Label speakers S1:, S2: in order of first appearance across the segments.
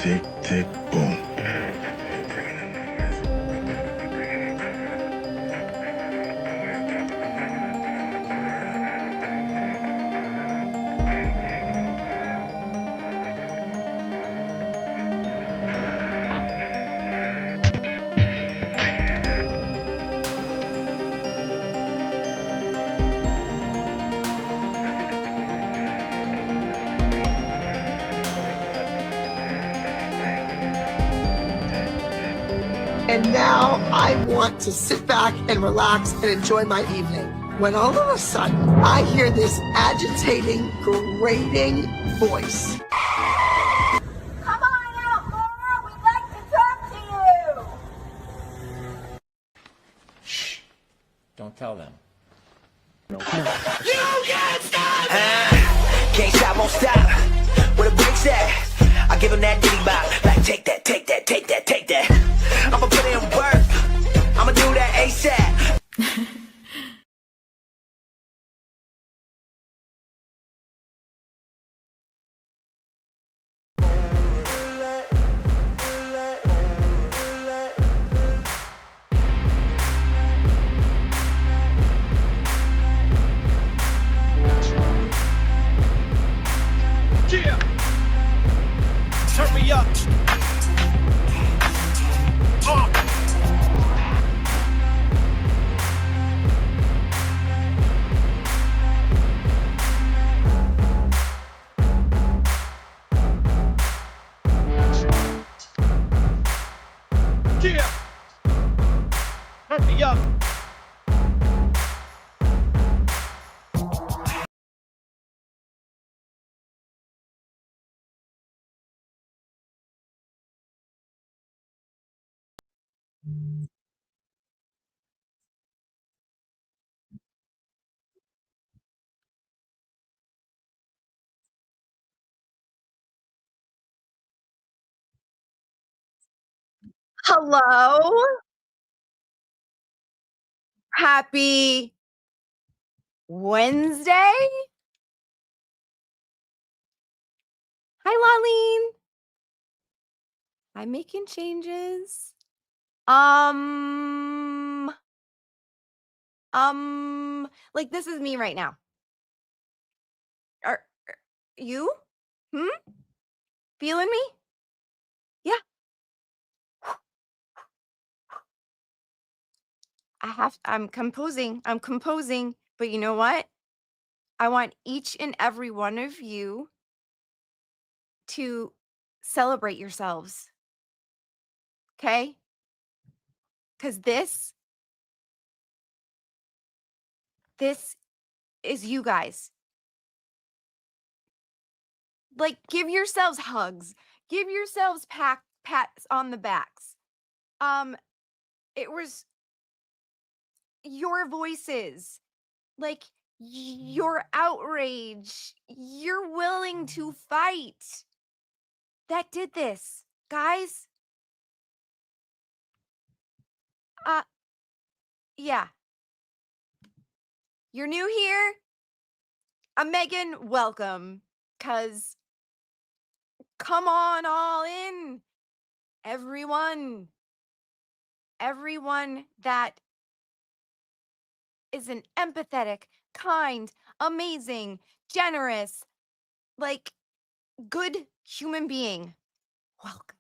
S1: tick, tick, boom.
S2: And now I want to sit back and relax and enjoy my evening. When all of a sudden, I hear this agitating, grating voice.
S3: Come on out, Laura. We'd like to talk to you.
S4: Shh. Don't tell them.
S5: You can't stop! Can't stop, won't stop. Where the brakes at? I give him that diddy bop. Like, take that, take that, take that, take that. I'ma put in work. I'ma do that ASAP.
S6: Yeah. Turn me up. Yeah. Turn me up.
S7: Hello? Happy Wednesday? Hi, Laleen. I'm making changes. Like this is me right now. Are you? Feeling me? Yeah. I'm composing, but you know what? I want each and every one of you to celebrate yourselves. Okay? Because this is you guys. Like, give yourselves hugs. Give yourselves pats on the backs. It was your voices, like your outrage, you're willing to fight that did this, guys. Yeah. You're new here. I'm Megan. Welcome. 'Cause come on all in. Everyone that is an empathetic, kind, amazing, generous, like good human being. Welcome.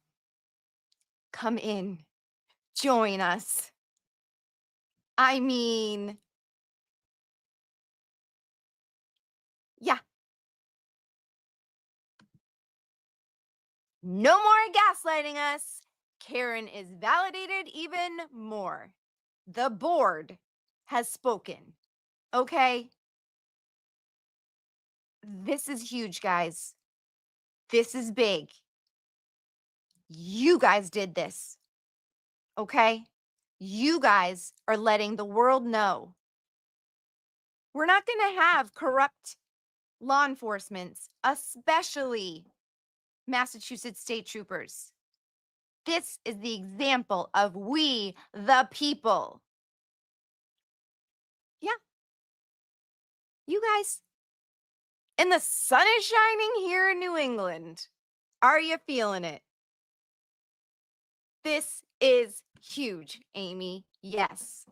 S7: Come in. Join us. I mean, yeah. No more gaslighting us. Karen is validated even more. The board has spoken. Okay? This is huge, guys. This is big. You guys did this. Okay? You guys are letting the world know. We're not going to have corrupt law enforcement, especially Massachusetts state troopers. This is the example of we, the people. Yeah. You guys, and the sun is shining here in New England. Are you feeling it? This is huge, Amy. Yes.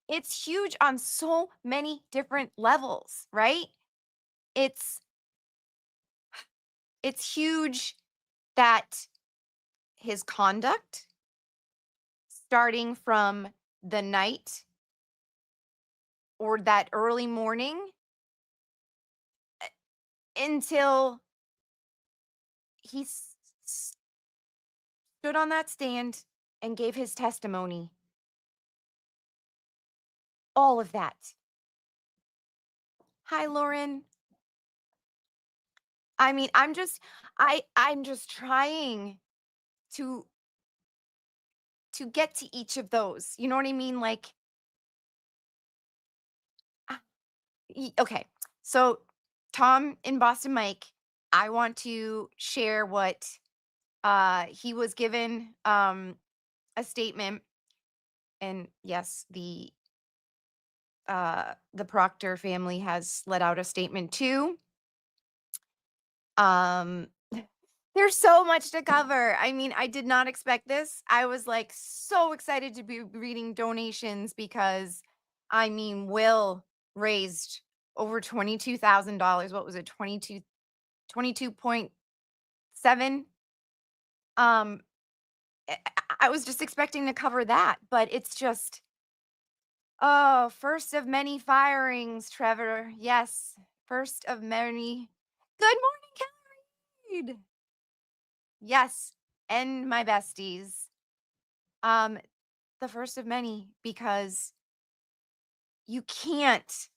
S7: It's huge on so many different levels, right? It's huge that his conduct, starting from the night or that early morning until he stood on that stand and gave his testimony. All of that. Hi, Lauren. I mean, I'm just trying to get to each of those. You know what I mean? Like, okay. So, Tom and Boston Mike, I want to share what he was given a statement, and yes, the Proctor family has let out a statement too. There's so much to cover. I mean, I did not expect this. I was like so excited to be reading donations because I mean, Will raised over $22,000. What was it? 22.7. Um I was just expecting to cover that, but it's just, oh, first of many firings, Trevor. Yes, first of many. Good morning, Kelly. Yes, and my besties. Um, the first of many, because you can't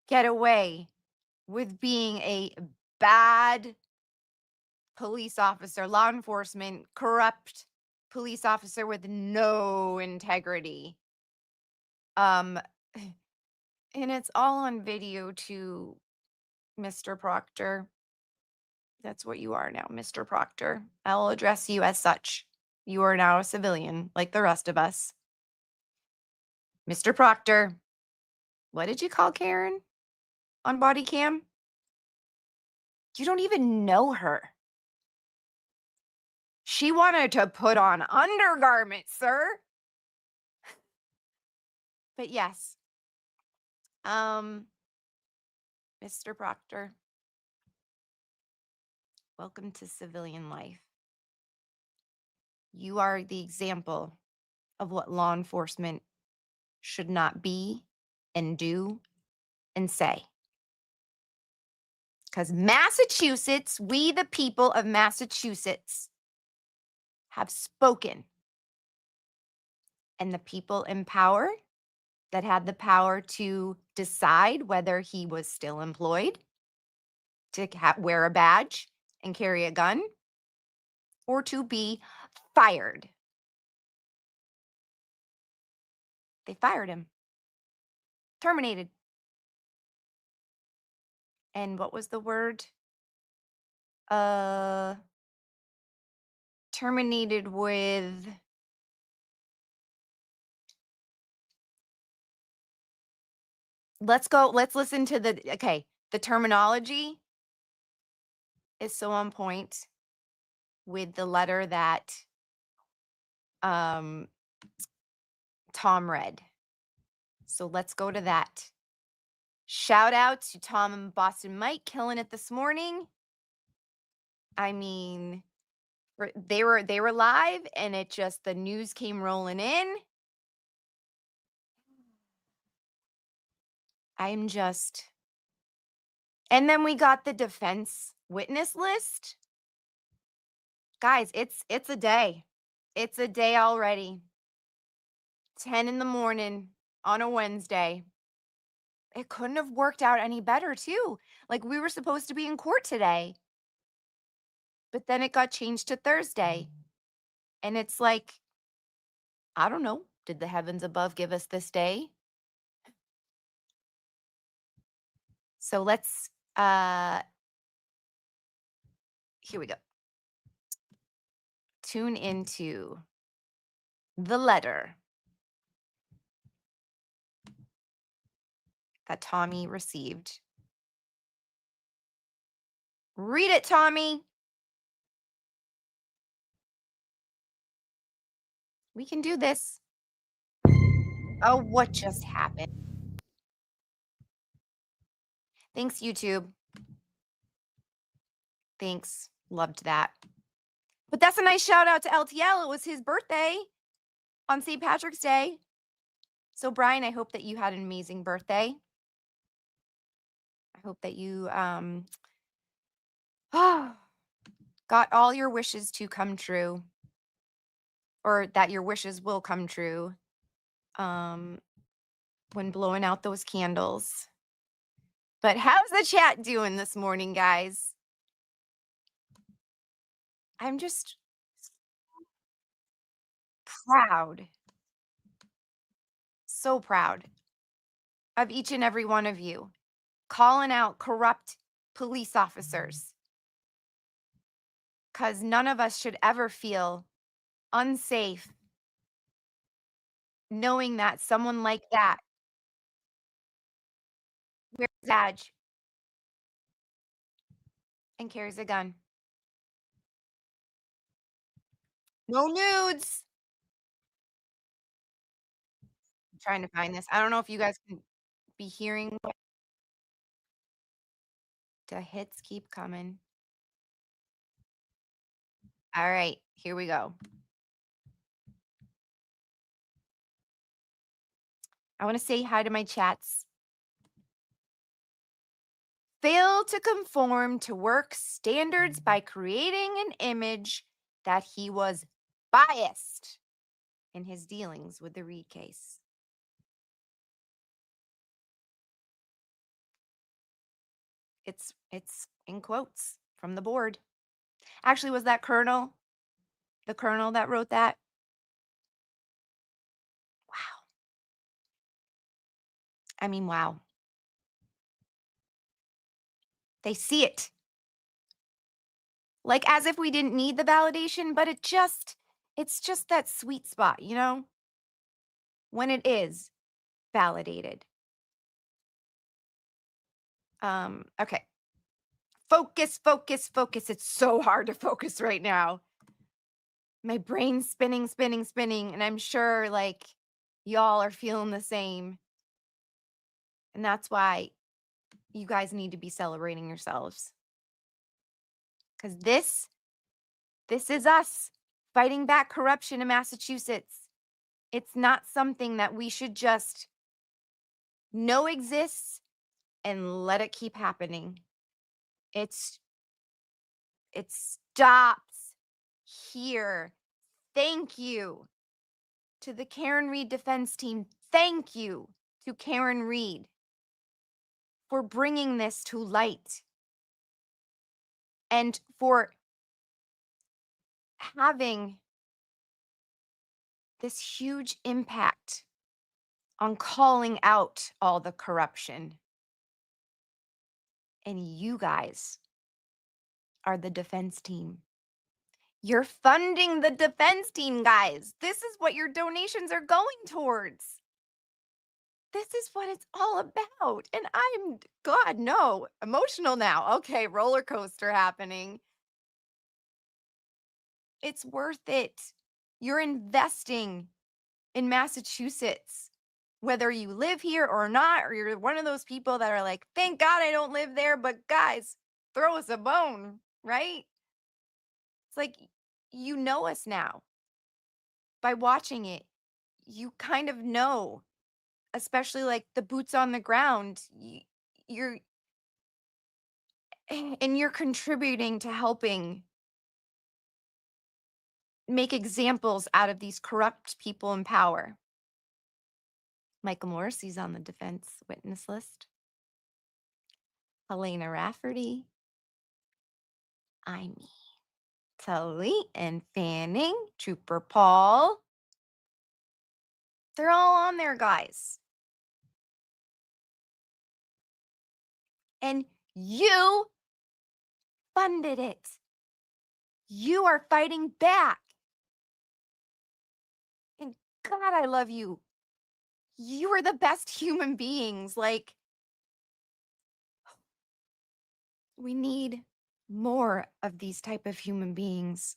S7: get away with being a bad police officer, law enforcement, corrupt police officer with no integrity. And it's all on video to Mr. Proctor. That's what you are now, Mr. Proctor. I'll address you as such. You are now a civilian, like the rest of us. Mr. Proctor, what did you call Karen on body cam? You don't even know her. She wanted to put on undergarments, sir. But yes, Mr. Proctor, welcome to civilian life. You are the example of what law enforcement should not be and do and say. Because Massachusetts, we the people of Massachusetts, have spoken. And the people in power that had the power to decide whether he was still employed, to wear a badge and carry a gun, or to be fired. They fired him. Terminated. And what was the word? Terminated with... Let's listen to the terminology is so on point with the letter that Tom read. So let's go to that. Shout out to Tom and Boston Mike, killing it this morning. I mean, they were live, and the news came rolling in. And then we got the defense witness list. Guys, it's a day. It's a day already. 10 in the morning on a Wednesday. It couldn't have worked out any better, too. Like, we were supposed to be in court today, but then it got changed to Thursday. And it's like, I don't know. Did the heavens above give us this day? So let's, here we go. Tune into the letter that Tommy received. Read it, Tommy. We can do this. Oh, what just happened? Thanks, YouTube. Thanks. Loved that. But that's a nice shout out to LTL. It was his birthday on St. Patrick's Day. So, Brian, I hope that you had an amazing birthday. I hope that you got all your wishes to come true, or that your wishes will come true when blowing out those candles. But how's the chat doing this morning, guys? I'm just proud, so proud of each and every one of you calling out corrupt police officers, because none of us should ever feel unsafe knowing that someone like that wears a badge and carries a gun. No nudes. I'm trying to find this. I don't know if you guys can be hearing what the hits keep coming. All right, here we go. I want to say hi to my chats. Failed to conform to work standards by creating an image that he was biased in his dealings with the Reed case. It's in quotes from the board. Actually, was that Colonel? The Colonel that wrote that? Wow. I mean, wow. They see it. Like as if we didn't need the validation, but it's just that sweet spot, you know? When it is validated. Okay. Focus, focus, focus. It's so hard to focus right now. My brain's spinning, spinning, spinning, and I'm sure like y'all are feeling the same. And that's why you guys need to be celebrating yourselves. Because this is us fighting back corruption in Massachusetts. It's not something that we should just know exists and let it keep happening. It stops here. Thank you to the Karen Reed defense team. Thank you to Karen Reed for bringing this to light and for having this huge impact on calling out all the corruption. And you guys are the defense team. You're funding the defense team, guys. This is what your donations are going towards. This is what it's all about. And I'm, God, no, emotional now. Okay, roller coaster happening. It's worth it. You're investing in Massachusetts, whether you live here or not, or you're one of those people that are like, thank God I don't live there, but guys, throw us a bone, right? It's like, you know us now. By watching it, you kind of know, especially like the boots on the ground, you're contributing to helping make examples out of these corrupt people in power. Michael Morrissey's on the defense witness list. Helena Rafferty. I mean, Tully and Fanning, Trooper Paul. They're all on there, guys. And you funded it. You are fighting back. And God, I love you. You are the best human beings. Like, we need more of these type of human beings.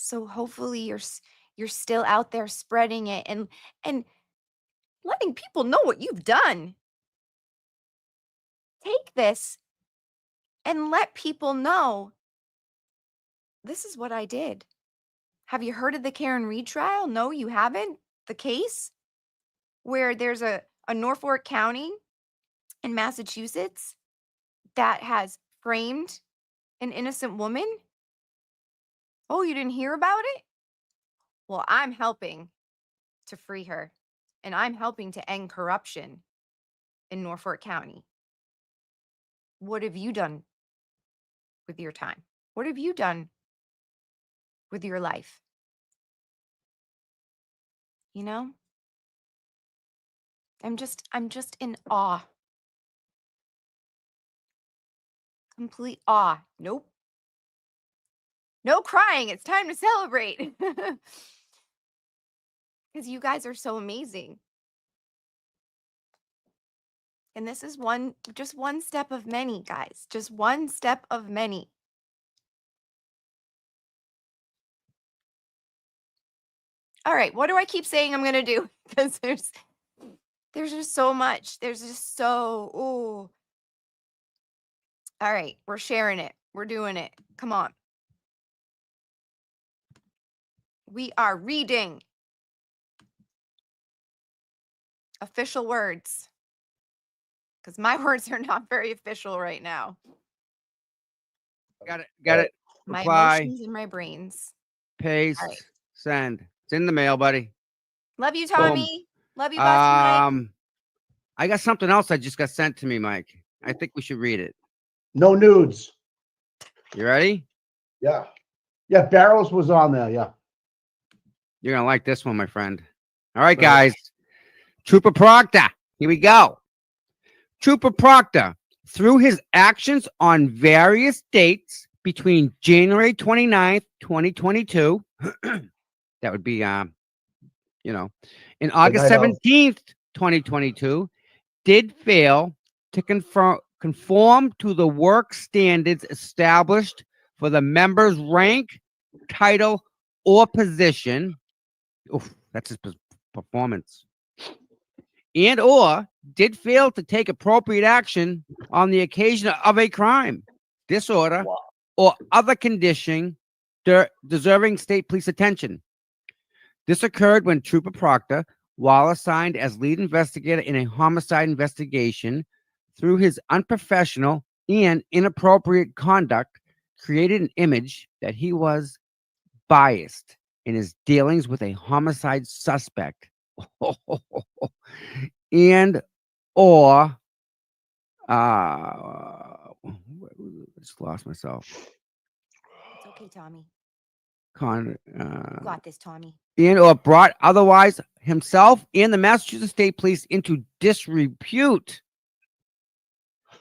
S7: So hopefully you're still out there spreading it and letting people know what you've done. Take this and let people know this is what I did. Have you heard of the Karen Reed trial? No, you haven't? The case where there's a Norfolk County in Massachusetts that has framed an innocent woman? Oh, you didn't hear about it? Well, I'm helping to free her, and I'm helping to end corruption in Norfolk County. What have you done with your time? What have you done with your life? You know? I'm just in awe. Complete awe. Nope. No crying. It's time to celebrate. Because you guys are so amazing. And this is just one step of many, guys. Just one step of many. All right, what do I keep saying I'm gonna do? Because there's just so much. There's just so, ooh. All right, we're sharing it. We're doing it. Come on. We are reading official words. Because my words are not very official right now.
S1: Got it.
S7: My
S1: Reply,
S7: emotions and my brains.
S1: paste,
S7: All right.
S1: send. It's in the mail, buddy.
S7: Love you,
S1: Boom.
S7: Tommy. Love you, Bossy Mike.
S1: I got something else that just got sent to me, Mike. I think we should read it.
S8: No nudes.
S1: You ready?
S8: Yeah. Yeah, Barrows was on there. Yeah.
S1: You're gonna like this one, my friend. All right, guys. Trooper Proctor. Here we go. Trooper Proctor, through his actions on various dates between January 29th, 2022, that would be and August 17th, 2022, did fail to conform to the work standards established for the member's rank, title, or position. Oof, that's his performance. And or did fail to take appropriate action on the occasion of a crime, disorder, or other condition deserving state police attention. This occurred when Trooper Proctor, while assigned as lead investigator in a homicide investigation, through his unprofessional and inappropriate conduct, created an image that he was biased in his dealings with a homicide suspect. And or just lost myself.
S7: It's okay, Tommy.
S1: You
S7: got this, Tommy.
S1: And or brought otherwise himself and the Massachusetts State Police into disrepute.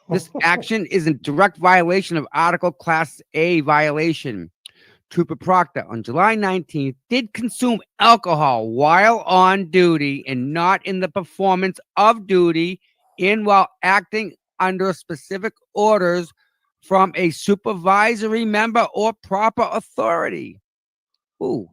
S1: This action is in direct violation of Article Class A violation. Trooper Proctor, on July 19th, did consume alcohol while on duty and not in the performance of duty, and while acting under specific orders from a supervisory member or proper authority. Ooh.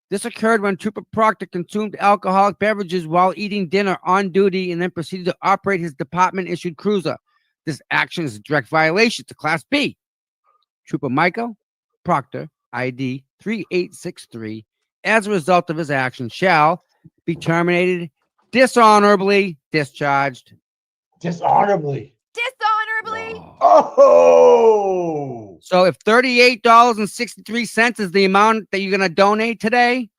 S1: This occurred when Trooper Proctor consumed alcoholic beverages while eating dinner on duty and then proceeded to operate his department-issued cruiser. This action is a direct violation to Class B. Trooper Michael Proctor, ID 3863, as a result of his action, shall be terminated, dishonorably discharged.
S8: Dishonorably.
S7: Dishonorably.
S8: Oh.
S1: So if $38.63 is the amount that you're going to donate today,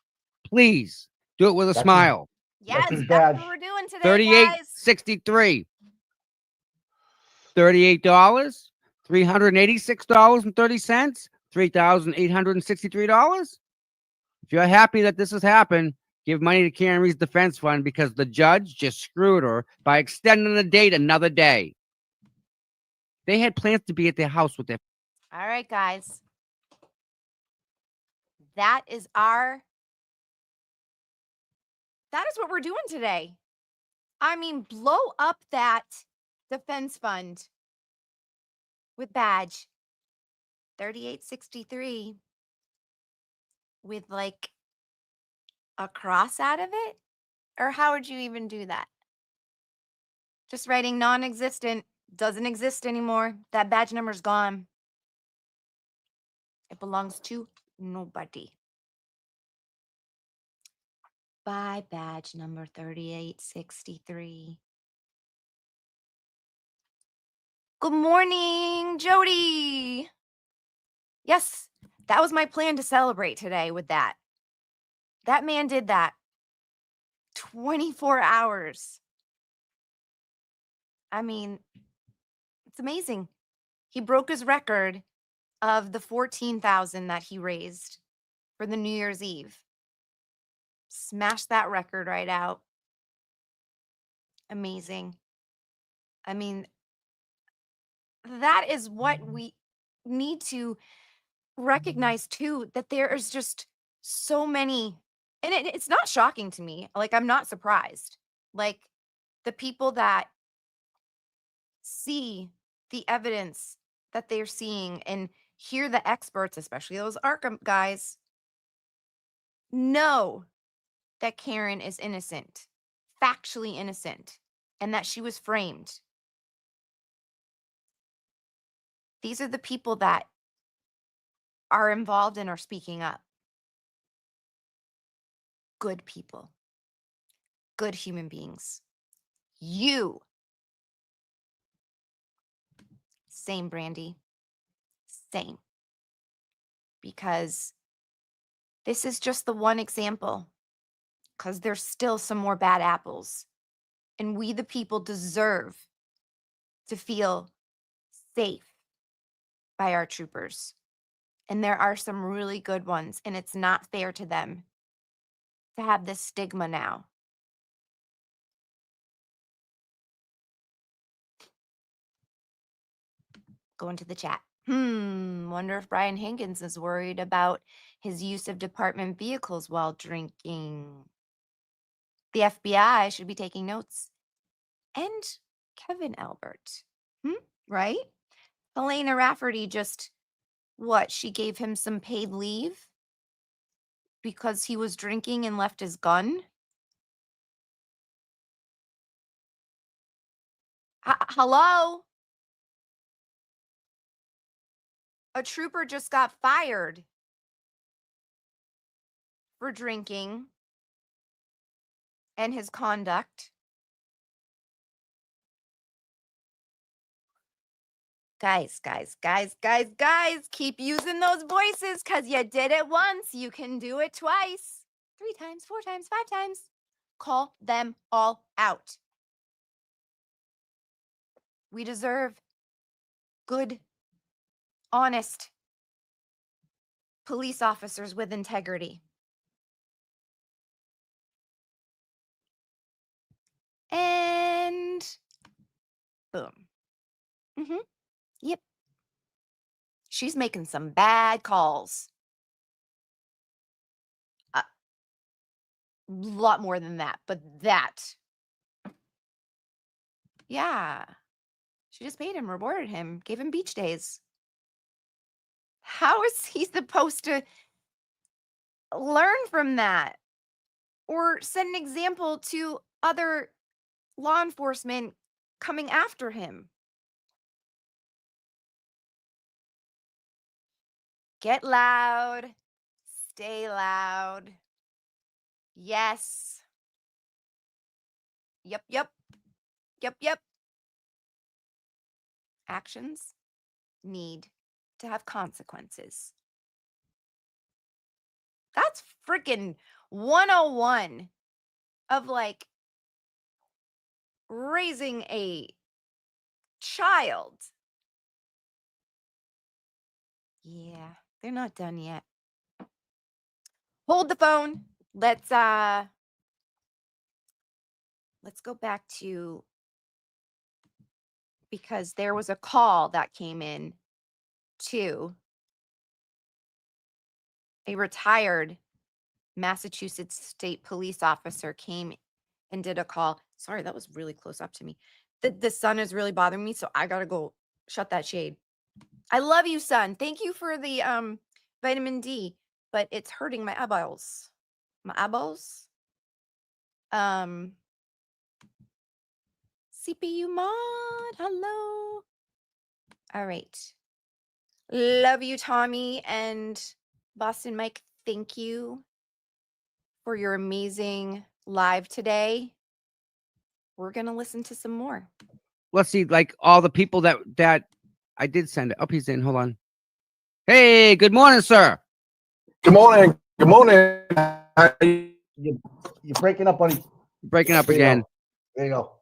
S1: please do it with a smile.
S7: Yes,
S8: his
S7: that's
S8: badge.
S7: what we're doing today, guys.
S1: $38.63. $38, $386.30, $3,863. If you're happy that this has happened, give money to Karen Reed's defense fund because the judge just screwed her by extending the date another day. They had plans to be at their house with their.
S7: All right, guys. That is what we're doing today. I mean, blow up that defense fund with badge 3863. with like a cross out of it? Or how would you even do that? Just writing non-existent, doesn't exist anymore. That badge number's gone. It belongs to nobody. Bye, badge number 3863. Good morning, Jody. Yes, that was my plan to celebrate today with that. That man did that. 24 hours. I mean, it's amazing. He broke his record of the 14,000 that he raised for the New Year's Eve. Smashed that record right out. Amazing. I mean, that is what we need to recognize too, that there is just so many, and it's not shocking to me. Like, I'm not surprised. Like, the people that see the evidence that they're seeing and hear the experts, especially those Arkham guys, know that Karen is innocent, factually innocent, and that she was framed. These are the people that are involved and are speaking up. Good people, good human beings. You. Same, Brandy. Same. Because this is just the one example. Because there's still some more bad apples. And we, the people, deserve to feel safe by our troopers. And there are some really good ones. And it's not fair to them to have this stigma now. Go into the chat. Wonder if Brian Higgins is worried about his use of department vehicles while drinking. The FBI should be taking notes. And Kevin Albert. Right? Helena Rafferty just, what, she gave him some paid leave because he was drinking and left his gun? Hello? A trooper just got fired for drinking and his conduct. Guys, keep using those voices because you did it once. You can do it twice, 3 times, 4 times, 5 times. Call them all out. We deserve good, honest police officers with integrity. And boom. Yep. She's making some bad calls. A lot more than that, but that. Yeah. She just paid him, rewarded him, gave him beach days. How is he supposed to learn from that? Or set an example to other law enforcement coming after him? Get loud. Stay loud. Yes. Yep. Actions need to have consequences. That's freaking 101 of like raising a child. Yeah, they're not done yet. Hold the phone. Let's go back to, because there was a call that came in to a retired Massachusetts state police officer came and did a call. Sorry, that was really close up to me. The sun is really bothering me, so I gotta go shut that shade. I love you, sun. Thank you for the vitamin D, but it's hurting my eyeballs. My eyeballs. CPU mod, hello. All right. Love you, Tommy and Boston Mike. Thank you for your amazing live today. We're gonna listen to some more.
S1: Let's see, like all the people that I did send it. Oh, he's in. Hold on. Hey, good morning, sir.
S9: Good morning. Good morning.
S8: You're breaking up, buddy.
S1: Breaking up
S8: There you
S1: again.
S8: go. There you go.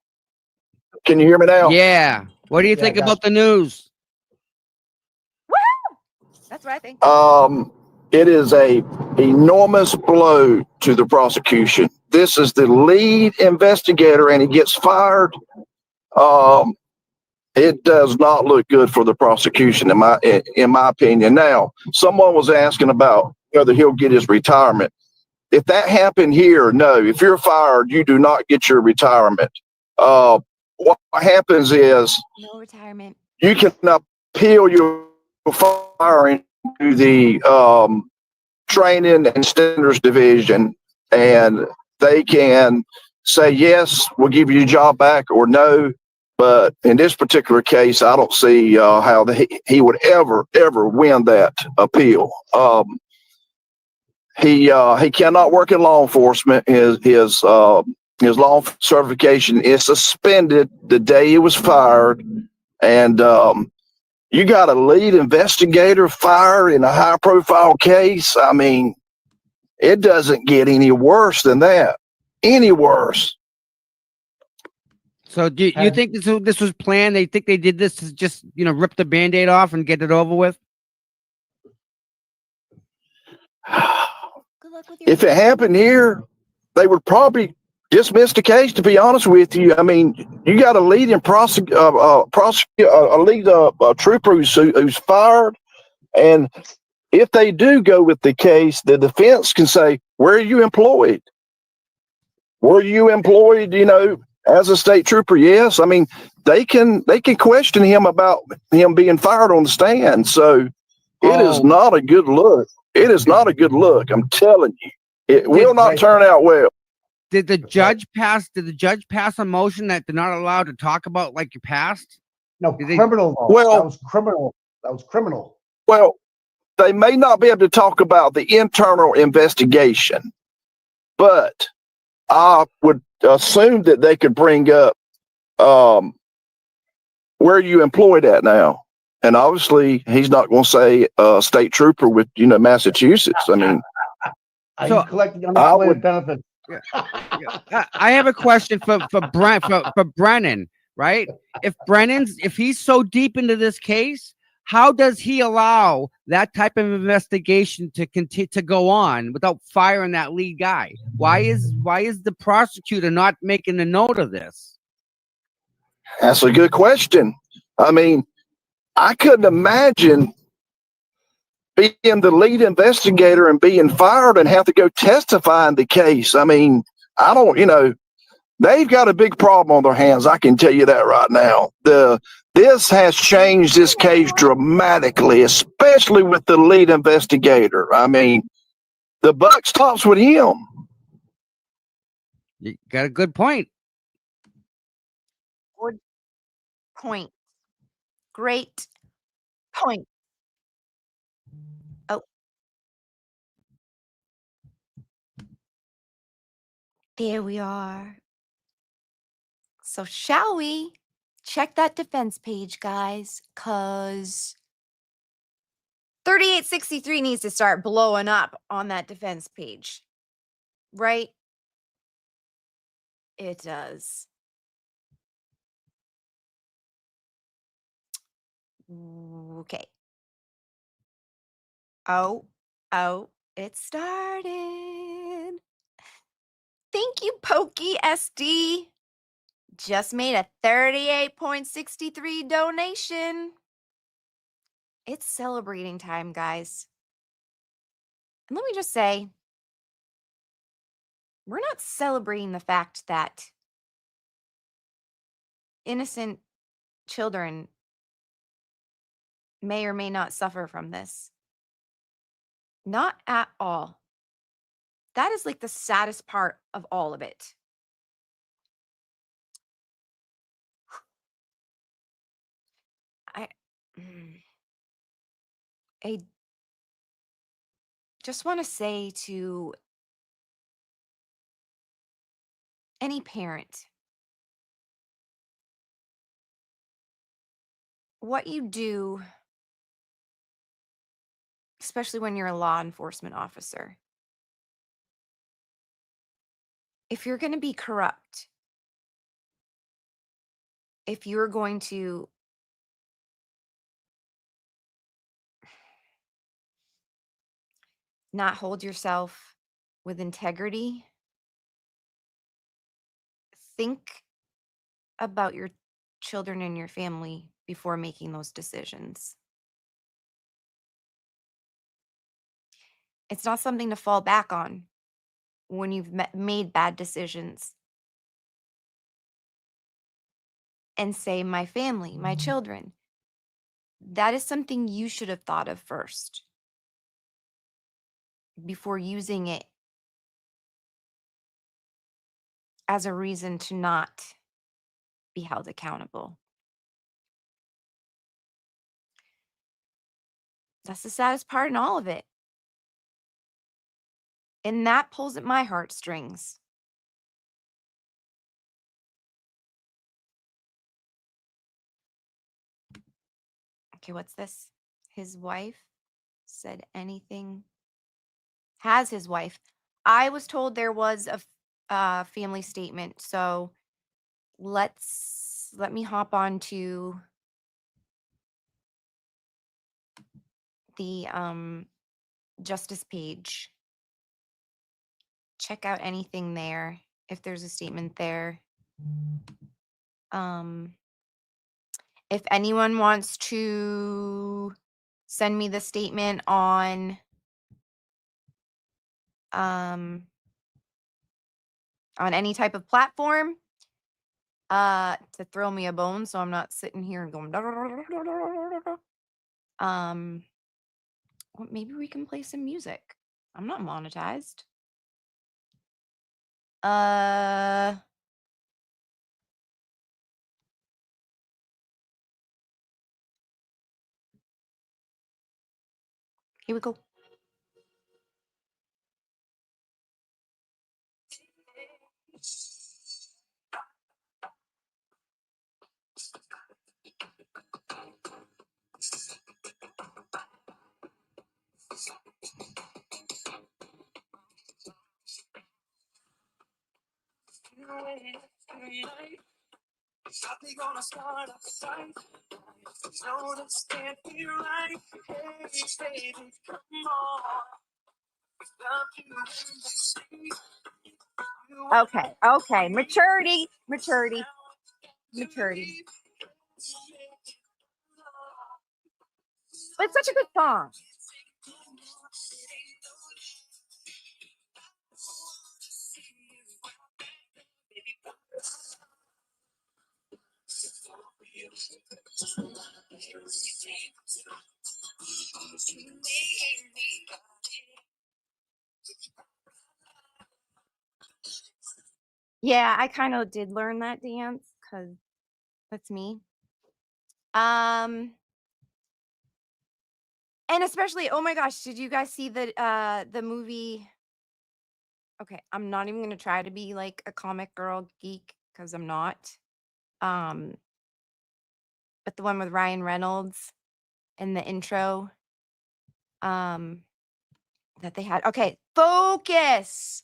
S9: Can you hear me now?
S1: Yeah. What do you
S8: Yeah,
S1: think
S8: I got
S1: about the news?
S7: That's what I think.
S9: It is a enormous blow to the prosecution. This is the lead investigator, and he gets fired. It does not look good for the prosecution, in my opinion. Now, someone was asking about whether he'll get his retirement. If that happened here, no. If you're fired, you do not get your retirement. What happens is
S7: No retirement.
S9: you can appeal your firing to the training and standards division, and they can say, yes, we'll give you your job back, or no. But in this particular case, I don't see how he would ever win that appeal. He cannot work in law enforcement. His law certification is suspended the day he was fired, and you got a lead investigator fired in a high-profile case. I mean, it doesn't get any worse than that. Any worse.
S1: So do you think this was planned? They think they did this to just, rip the Band-Aid off and get it over with?
S7: Good luck with your
S9: If it happened here, they would probably dismiss the case, to be honest with you. I mean, you got a leading trooper who's fired, and if they do go with the case, the defense can say, where are you employed? Were you employed, as a state trooper? Yes. I mean, they can question him about him being fired on the stand. So it is not a good look. It is not a good look. I'm telling you, it will not turn out well.
S1: Did the judge pass a motion that they're not allowed to talk about like your past?
S8: No, criminal law.
S9: Well,
S8: that was criminal. That was criminal.
S9: Well, they may not be able to talk about the internal investigation, but I would assume that they could bring up where are you employed at now? And obviously, he's not going to say state trooper with Massachusetts. I mean,
S8: Are you collecting unemployment benefits?
S1: I have a question for Brennan, right? If he's so deep into this case, how does he allow that type of investigation to continue to go on without firing that lead guy? Why is the prosecutor not making a note of this?
S9: That's a good question. I mean, I couldn't imagine being the lead investigator and being fired and have to go testify in the case. I mean, they've got a big problem on their hands. I can tell you that right now. This has changed this case dramatically, especially with the lead investigator. I mean, the buck stops with him.
S1: You got a good point.
S7: Good point. Great point. Oh. There we are. So shall we check that defense page, guys? Because 3863 needs to start blowing up on that defense page, right? It does. Okay. Oh, it started. Thank you, Pokey SD. Just made a 38.63 donation. It's celebrating time, guys. And let me just say, we're not celebrating the fact that innocent children may or may not suffer from this. Not at all. That is like the saddest part of all of it. I just want to say to any parent, what you do, especially when you're a law enforcement officer, if you're going to be corrupt, if you're going to not hold yourself with integrity, think about your children and your family before making those decisions. It's not something to fall back on when you've made bad decisions and say, my family, my children. That is something you should have thought of first before using it as a reason to not be held accountable. That's the saddest part in all of it. And that pulls at my heartstrings. Okay, what's this? His wife said anything. Has his wife. I was told there was a family statement. So let me hop on to the justice page. Check out anything there if there's a statement there. If anyone wants to send me the statement on any type of platform, to throw me a bone so I'm not sitting here and going well, maybe we can play some music. I'm not monetized. Here we go. Okay. Maturity. But it's such a good song. Yeah, I kind of did learn that dance because that's me. And especially, oh my gosh, did you guys see the movie? Okay, I'm not even gonna try to be like a comic girl geek because I'm not. But the one with Ryan Reynolds in the intro, that they had. Okay, focus.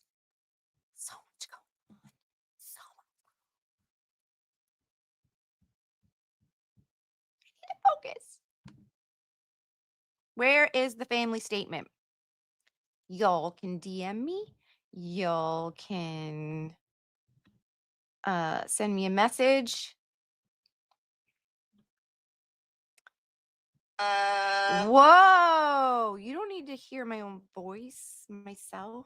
S7: So much going on. So much. I need to focus. Where is the family statement? Y'all can DM me. Y'all can send me a message. Whoa, you don't need to hear my own voice myself.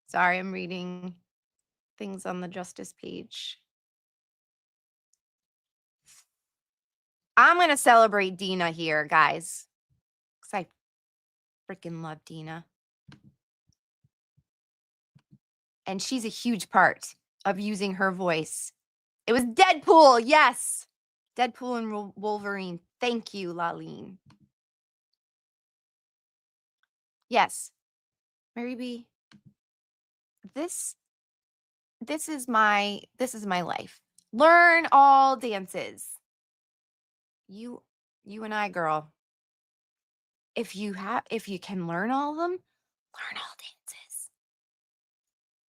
S7: Sorry, I'm reading things on the justice page. I'm going to celebrate Dina here, guys. Because I freaking love Dina. And she's a huge part of using her voice. It was Deadpool, yes. Deadpool and Wolverine. Thank you, Laleen. Yes. Mary B. This is my life. Learn all dances. You and I, girl. If you can learn all of them, learn all dances.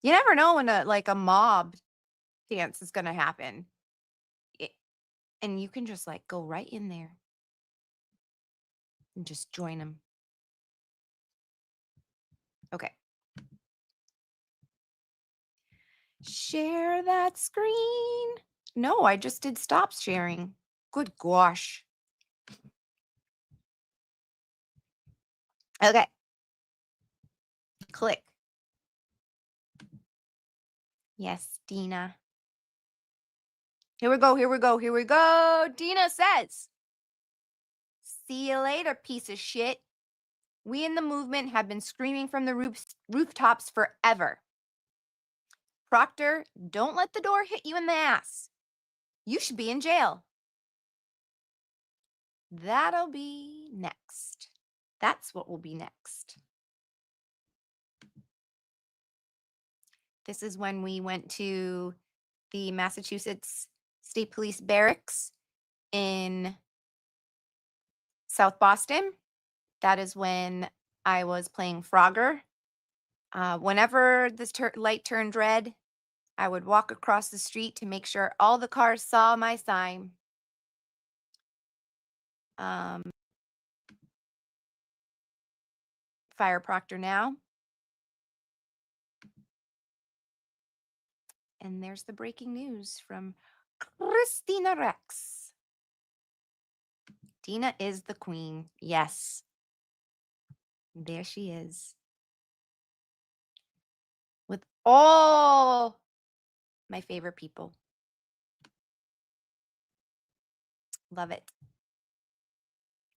S7: You never know when a mob dance is going to happen. And you can just go right in there and just join them. Okay. Share that screen. No, I just did stop sharing. Good gosh. Okay. Click. Yes, Dina. Here we go. Dina says, "See you later, piece of shit. We in the movement have been screaming from the rooftops forever. Proctor, don't let the door hit you in the ass. You should be in jail." That'll be next. That's what will be next. This is when we went to the Massachusetts State Police Barracks in South Boston. That is when I was playing Frogger. Whenever this light turned red, I would walk across the street to make sure all the cars saw my sign. Fire Proctor now. And there's the breaking news from Christina Rex. Dina is the queen. Yes. There she is. With all my favorite people. Love it.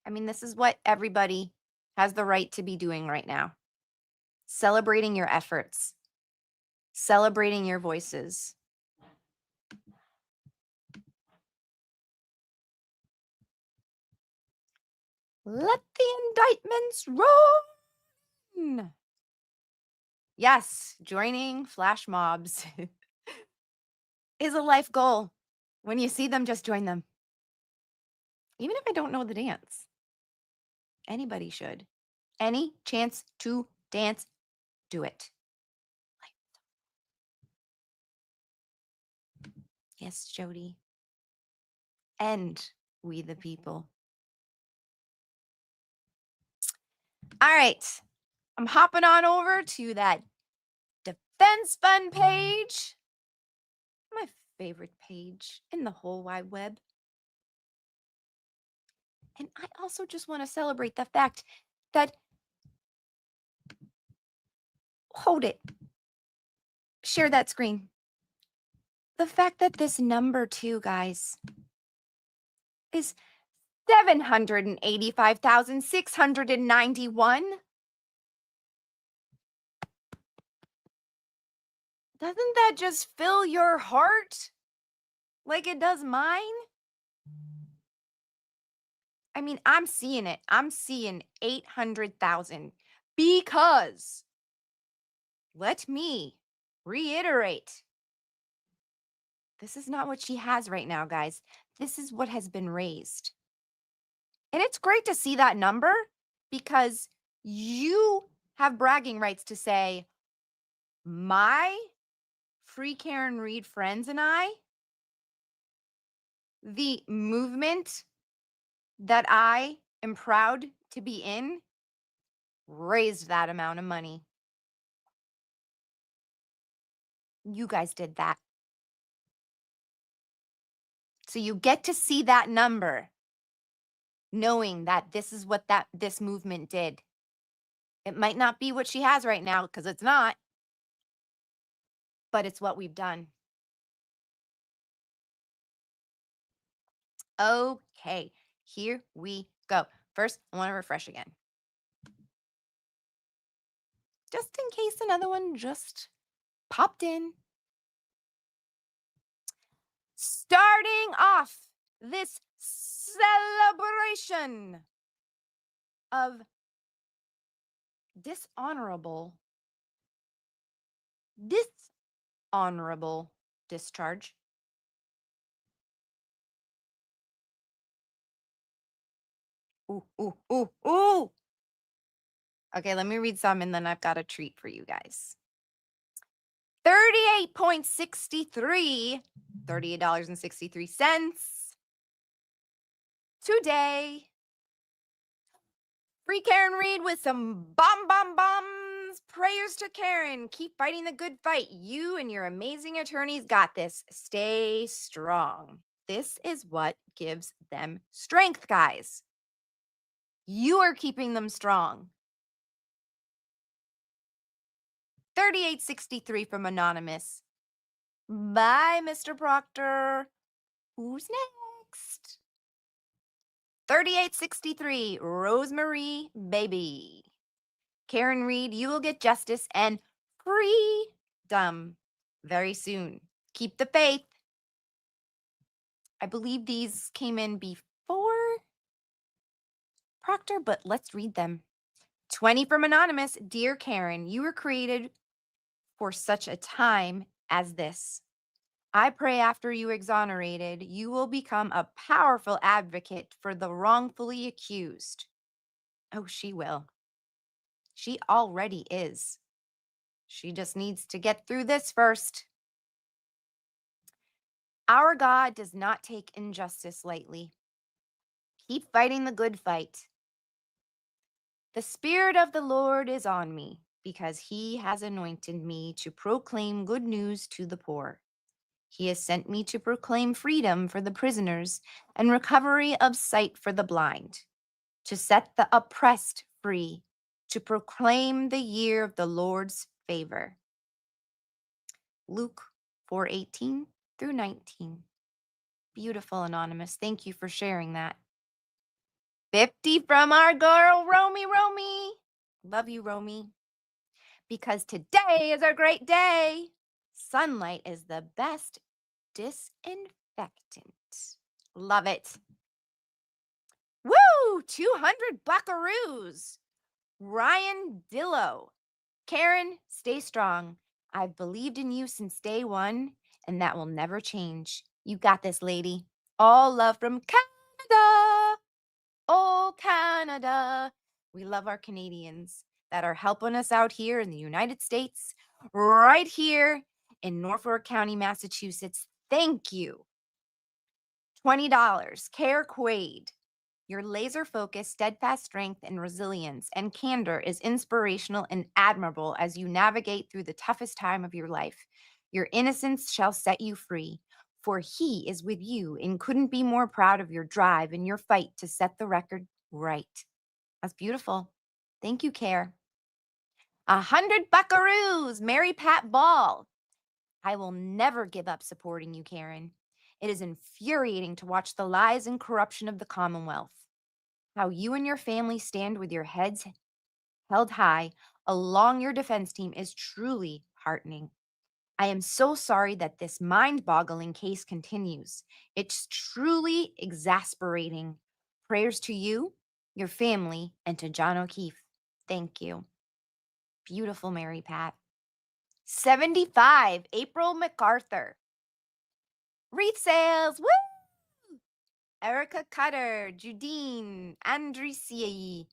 S7: I mean, this is what everybody has the right to be doing right now. Celebrating your efforts. Celebrating your voices. Let the indictments roll. Yes, joining flash mobs is a life goal. When you see them, just join them. Even if I don't know the dance. Anybody should. Any chance to dance, do it. Yes, Jody. And we the people. All right. I'm hopping on over to that Defense Fund page. My favorite page in the whole wide web. And I also just want to celebrate the fact that, hold it, share that screen. The fact that this number 2, guys, is 785,691. Doesn't that just fill your heart like it does mine? I mean, I'm seeing it. I'm seeing 800,000 because, let me reiterate, this is not what she has right now, guys. This is what has been raised. And it's great to see that number because you have bragging rights to say, my Free Karen Reed friends and I, the movement that I am proud to be in, raised that amount of money. You guys did that. So you get to see that number, knowing that this is what this movement did. It might not be what she has right now, because it's not, but it's what we've done. Okay, here we go. First, I want to refresh again. Just in case another one just popped in. Starting off this celebration of dishonorable discharge. Ooh, ooh, ooh, ooh. Okay, let me read some and then I've got a treat for you guys. 38.63, $38.63 today. Free Karen Reed with some bombs. Prayers to Karen. Keep fighting the good fight. You and your amazing attorneys got this. Stay strong. This is what gives them strength, guys. You are keeping them strong. 3863 from Anonymous. Bye, Mr. Proctor. Who's next? 3863, Rosemary Baby. Karen Reed, you will get justice and freedom very soon. Keep the faith. I believe these came in before Proctor, but let's read them. 20 from Anonymous. Dear Karen, you were created for such a time as this. I pray after you exonerated, you will become a powerful advocate for the wrongfully accused. Oh, she will. She already is. She just needs to get through this first. Our God does not take injustice lightly. Keep fighting the good fight. The Spirit of the Lord is on me because he has anointed me to proclaim good news to the poor. He has sent me to proclaim freedom for the prisoners and recovery of sight for the blind, to set the oppressed free, to proclaim the year of the Lord's favor. Luke 4:18 through 19. Beautiful, Anonymous. Thank you for sharing that. 50 from our girl, Romy. Love you, Romy. Because today is a great day. Sunlight is the best disinfectant. Love it. Woo! 200 buckaroos. Ryan Dillo. Karen, stay strong. I've believed in you since day one, and that will never change. You got this, lady. All love from Canada. Oh, Canada. We love our Canadians that are helping us out here in the United States, right here in Norfolk County, Massachusetts. Thank you. $20. Care Quaid. Your laser-focused, steadfast strength and resilience and candor is inspirational and admirable as you navigate through the toughest time of your life. Your innocence shall set you free, for he is with you and couldn't be more proud of your drive and your fight to set the record right. That's beautiful. Thank you, Care. 100 buckaroos. Mary Pat Ball. I will never give up supporting you, Karen. It is infuriating to watch the lies and corruption of the Commonwealth. How you and your family stand with your heads held high along your defense team is truly heartening. I am so sorry that this mind-boggling case continues. It's truly exasperating. Prayers to you, your family, and to John O'Keefe. Thank you. Beautiful, Mary Pat. 75, April MacArthur. Wreath sales, woo! Erica Cutter, Judine, Andresiae,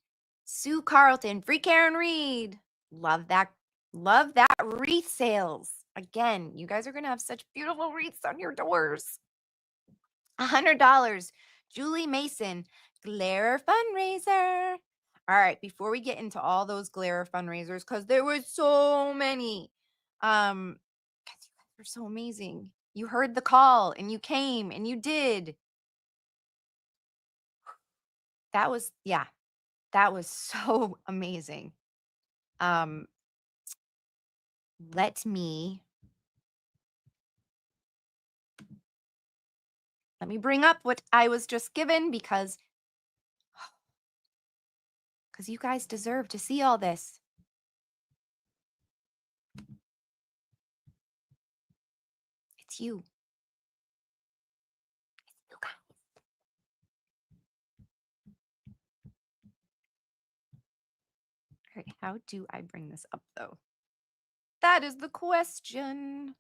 S7: Sue Carlton, Free Karen Reed. Love that wreath sales. Again, you guys are going to have such beautiful wreaths on your doors. $100, Julie Mason, Glare fundraiser. All right, before we get into all those Glare fundraisers, because there were so many, guys, you guys were so amazing. You heard the call and you came and you did. That was so amazing. Let me Let me bring up what I was just given because you guys deserve to see all this. It's you. It's you guys. All right, how do I bring this up though? That is the question.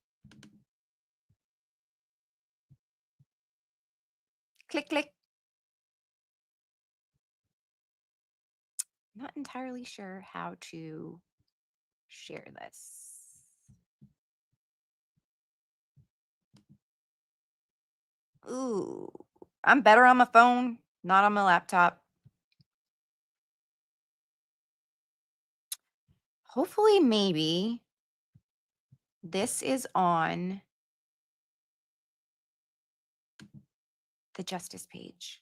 S7: Click, click. Not entirely sure how to share this. Ooh, I'm better on my phone, not on my laptop. Hopefully, maybe this is on the justice page.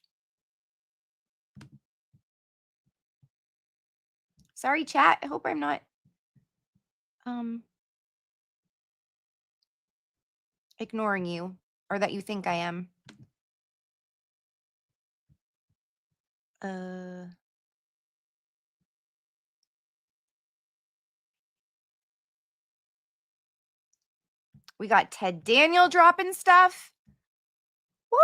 S7: Sorry, chat. I hope I'm not ignoring you or that you think I am. We got Ted Daniel dropping stuff. Woo!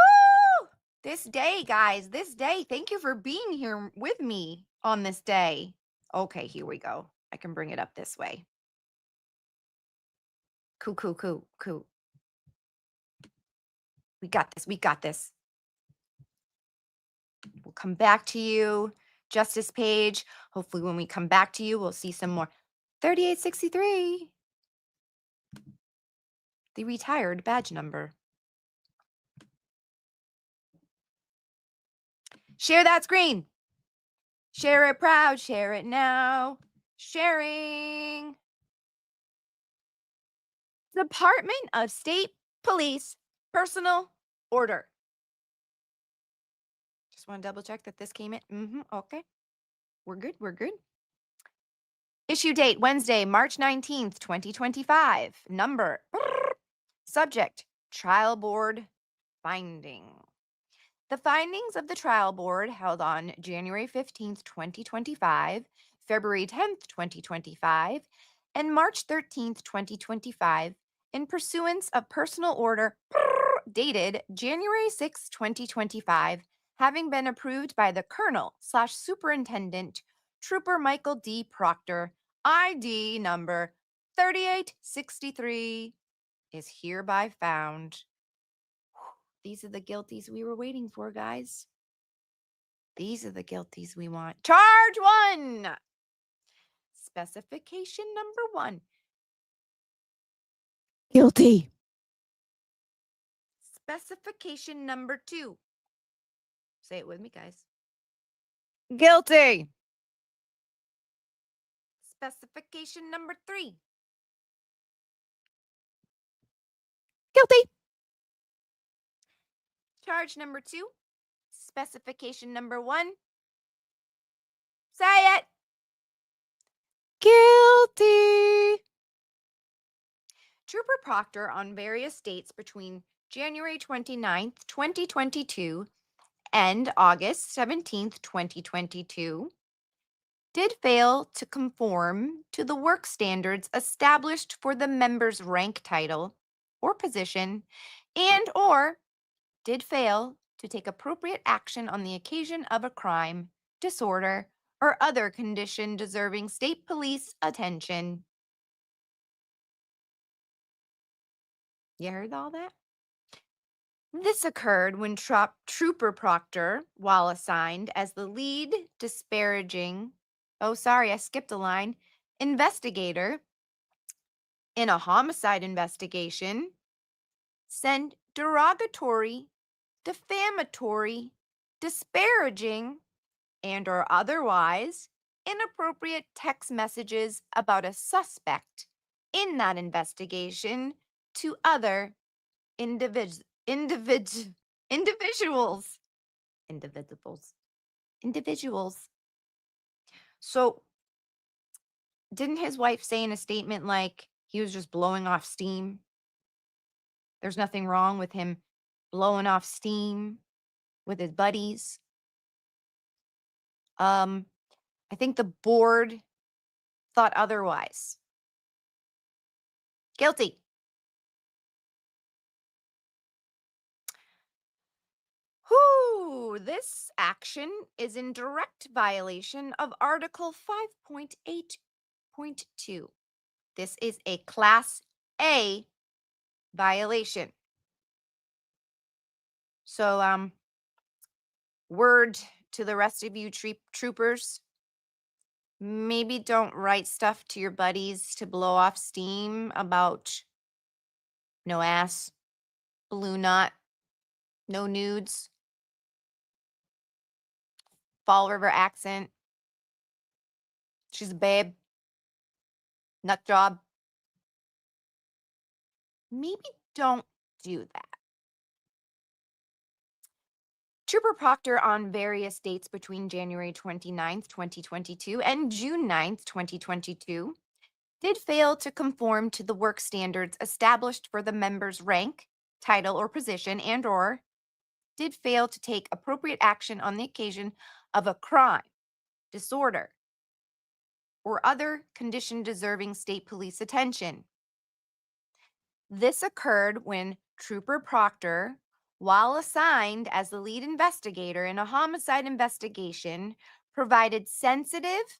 S7: This day, guys, this day. Thank you for being here with me on this day. Okay, here we go. I can bring it up this way. Cool. We got this. We got this. We'll come back to you. Justice page. Hopefully when we come back to you, we'll see some more. 3863. The retired badge number. Share that screen. Share it proud. Share it now. Sharing. Department of State Police Personal Order. Just want to double check that this came in. Okay. We're good. Issue date, Wednesday, March 19th, 2025. Number. Subject, trial board finding. The findings of the trial board held on January 15th, 2025, February 10th, 2025, and March 13th, 2025, in pursuance of personal order dated January 6, 2025, having been approved by the Colonel/Superintendent Trooper Michael D. Proctor, ID number 3863, is hereby found. These are the guilties we were waiting for, guys. These are the guilties we want. Charge 1. Specification number 1. Guilty. Specification number 2. Say it with me, guys. Guilty. Specification number 3. Guilty. Charge number 2. Specification number 1. Say it. Guilty. Trooper Proctor, on various dates between January 29th, 2022 and August 17th, 2022, did fail to conform to the work standards established for the member's rank, title, or position, and or did fail to take appropriate action on the occasion of a crime, disorder, or other condition deserving state police attention. You heard all that? This occurred when Trooper Proctor, while assigned as the lead disparaging, I skipped a line, investigator in a homicide investigation, sent derogatory, defamatory, disparaging, and or otherwise inappropriate text messages about a suspect in that investigation to other individuals. So didn't his wife say in a statement like he was just blowing off steam? There's nothing wrong with him blowing off steam with his buddies. I think the board thought otherwise. Guilty. Whew, this action is in direct violation of Article 5.8.2. This is a Class A violation. So, word to the rest of you troopers, maybe don't write stuff to your buddies to blow off steam about no ass, balloon knot, no nudes, Fall River accent, she's a babe, nut job. Maybe don't do that. Trooper Proctor, on various dates between January 29th, 2022 and June 9th, 2022, did fail to conform to the work standards established for the member's rank, title, or position, and/or did fail to take appropriate action on the occasion of a crime, disorder, or other condition deserving state police attention. This occurred when Trooper Proctor, while assigned as the lead investigator in a homicide investigation, provided sensitive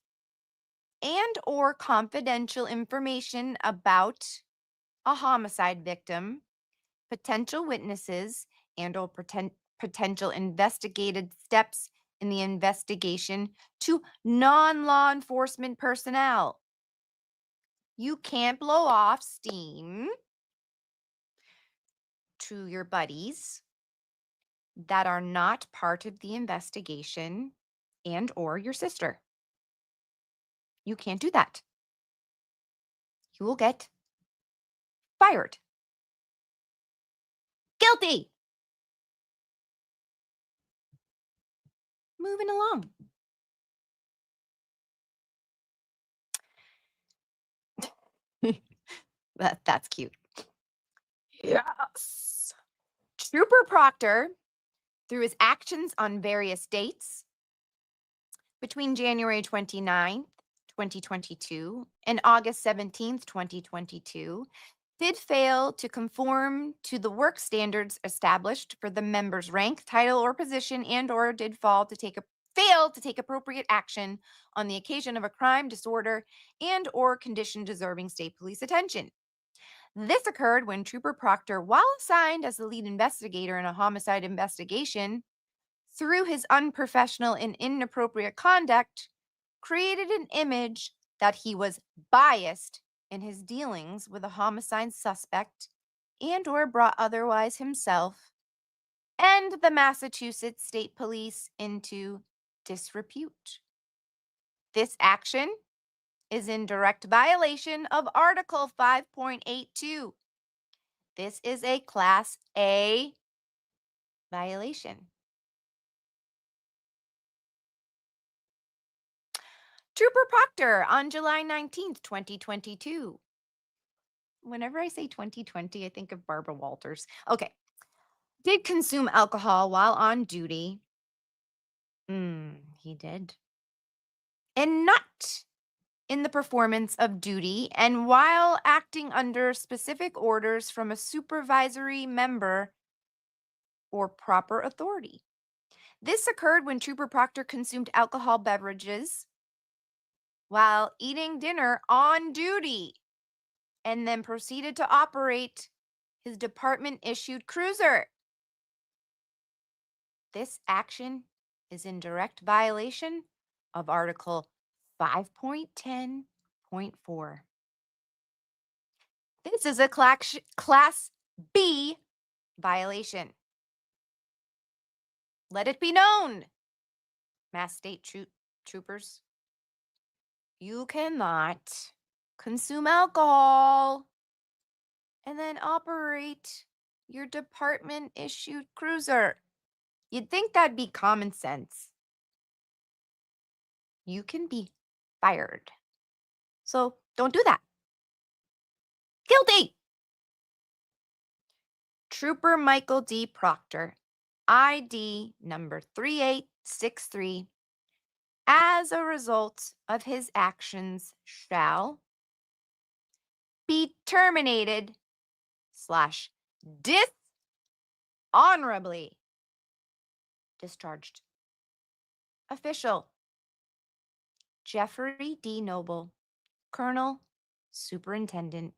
S7: and/or confidential information about a homicide victim, potential witnesses, and/or potential investigated steps in the investigation to non-law enforcement personnel. You can't blow off steam to your buddies that are not part of the investigation and/or your sister. You can't do that. You will get fired. Guilty. Moving along. That's cute. Yes. Trooper Proctor, through his actions on various dates between January 29th, 2022 and August 17th, 2022, did fail to conform to the work standards established for the member's rank, title, or position, and/or did fail to take appropriate action on the occasion of a crime, disorder, and/or condition deserving state police attention. This occurred when Trooper Proctor, while assigned as the lead investigator in a homicide investigation, through his unprofessional and inappropriate conduct, created an image that he was biased in his dealings with a homicide suspect and/or brought otherwise himself and the Massachusetts State Police into disrepute. This action is in direct violation of Article 5.82. This is a Class A violation. Trooper Proctor, on July 19th, 2022. Whenever I say 2020, I think of Barbara Walters. Okay. Did consume alcohol while on duty. He did. And not in the performance of duty and while acting under specific orders from a supervisory member or proper authority. This occurred when Trooper Proctor consumed alcohol beverages while eating dinner on duty and then proceeded to operate his department-issued cruiser. This action is in direct violation of Article 5.10.4. This is a Class B violation. Let it be known, Mass State Troopers, you cannot consume alcohol and then operate your department-issued cruiser. You'd think that'd be common sense. You can be fired. So don't do that. Guilty. Trooper Michael D. Proctor, ID number 3863, as a result of his actions, shall be terminated / dishonorably discharged. Official: Jeffrey D. Noble, Colonel, Superintendent.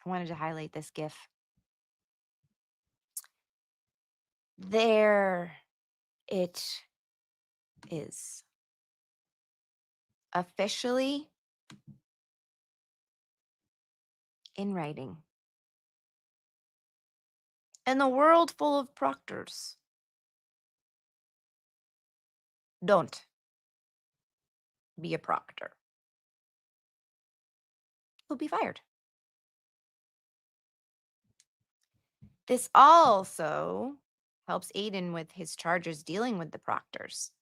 S7: I wanted to highlight this GIF. There it is. Officially in writing. In a world full of proctors, don't be a proctor. You'll be fired. This also helps Aiden with his charges dealing with the proctors.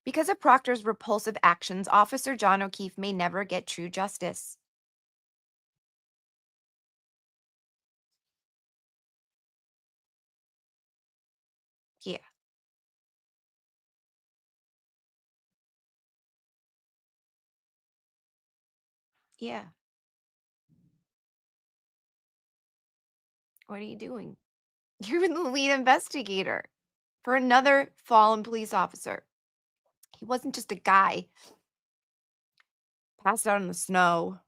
S7: Because of Proctor's repulsive actions, Officer John O'Keefe may never get true justice. Yeah. Yeah. What are you doing? You're the lead investigator for another fallen police officer. He wasn't just a guy passed out in the snow.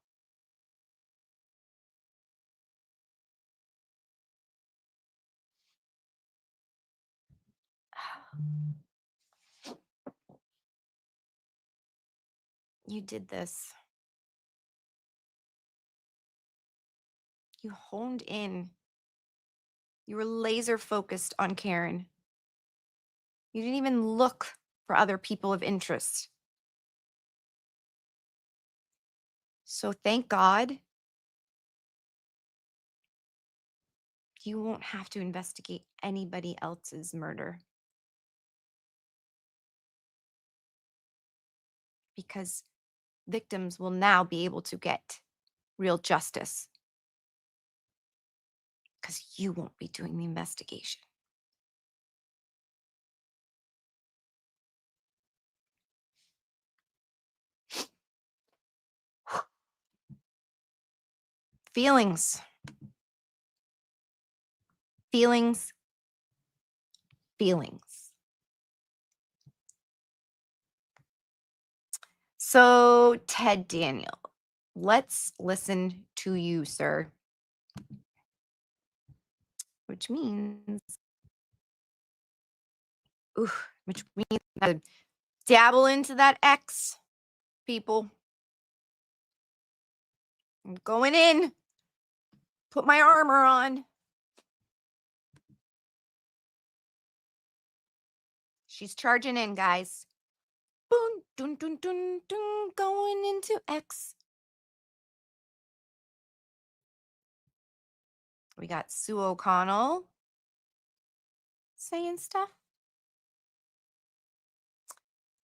S7: You did this. You honed in. You were laser focused on Karen. You didn't even look for other people of interest. So thank God you won't have to investigate anybody else's murder. Because victims will now be able to get real justice. Because you won't be doing the investigation. Feelings. Feelings. Feelings. So, Ted Daniel, let's listen to you, sir. Which means, dabble into that X, people. I'm going in. Put my armor on. She's charging in, guys. Boom, dun, dun, dun, dun, going into X. We got Sue O'Connell saying stuff.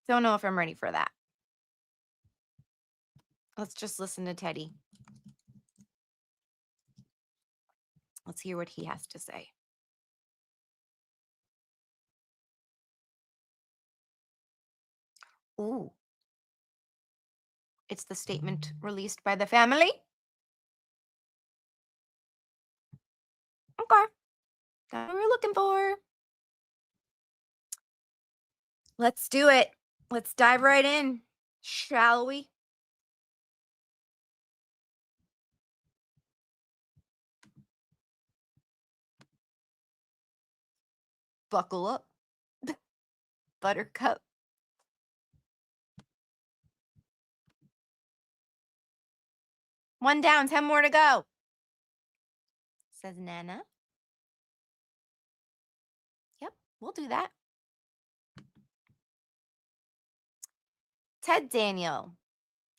S7: Don't know if I'm ready for that. Let's just listen to Teddy. Let's hear what he has to say. Ooh. It's the statement released by the family. Okay. That's what we're looking for. Let's do it. Let's dive right in, shall we? Buckle up, Buttercup. One down, 10 more to go, says Nana. Yep, we'll do that. Ted Daniel.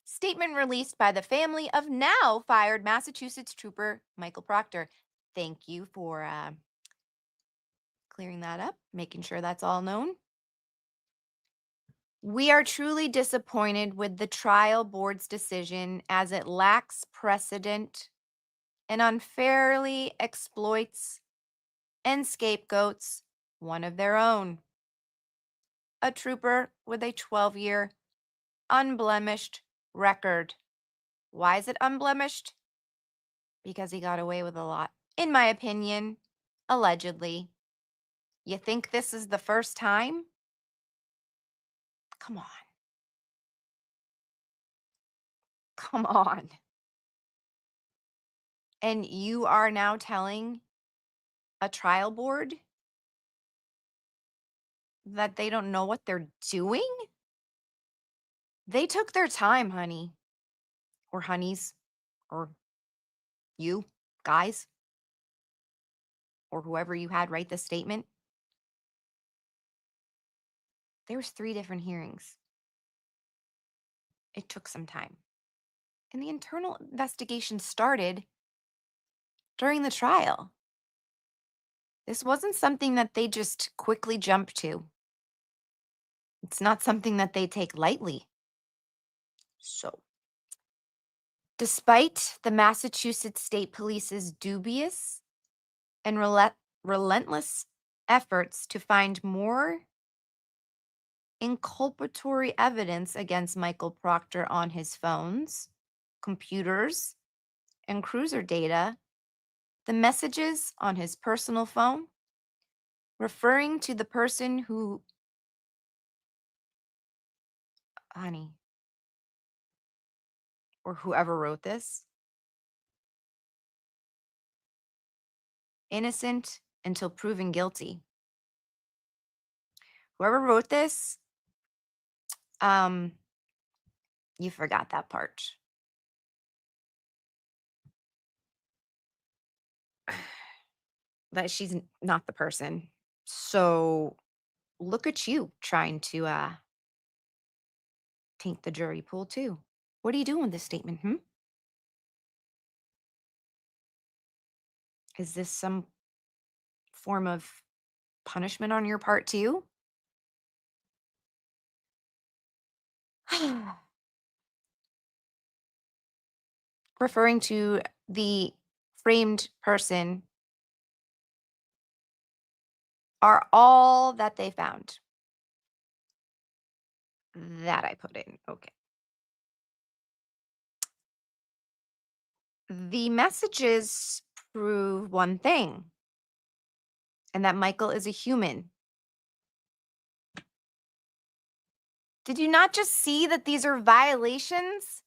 S7: Statement released by the family of now fired Massachusetts trooper Michael Proctor. Thank you for clearing that up, making sure that's all known. We are truly disappointed with the trial board's decision as it lacks precedent and unfairly exploits and scapegoats one of their own. A trooper with a 12-year unblemished record. Why is it unblemished? Because he got away with a lot, in my opinion, allegedly. You think this is the first time? Come on. Come on. And you are now telling a trial board that they don't know what they're doing? They took their time, honey. Or honeys. Or you, guys. Or whoever you had write this statement. There was 3 different hearings. It took some time. And the internal investigation started during the trial. This wasn't something that they just quickly jumped to. It's not something that they take lightly. So, despite the Massachusetts State Police's dubious and relentless efforts to find more inculpatory evidence against Michael Proctor on his phones, computers, and cruiser data, the messages on his personal phone referring to the person who, honey, or whoever wrote this, innocent until proven guilty. Whoever wrote this, you forgot that part. That she's not the person. So look at you trying to taint the jury pool too. What are you doing with this statement? Is this some form of punishment on your part too? Referring to the framed person are all that they found. That I put in. Okay. The messages prove one thing, and that Michael is a human. Did you not just see that these are violations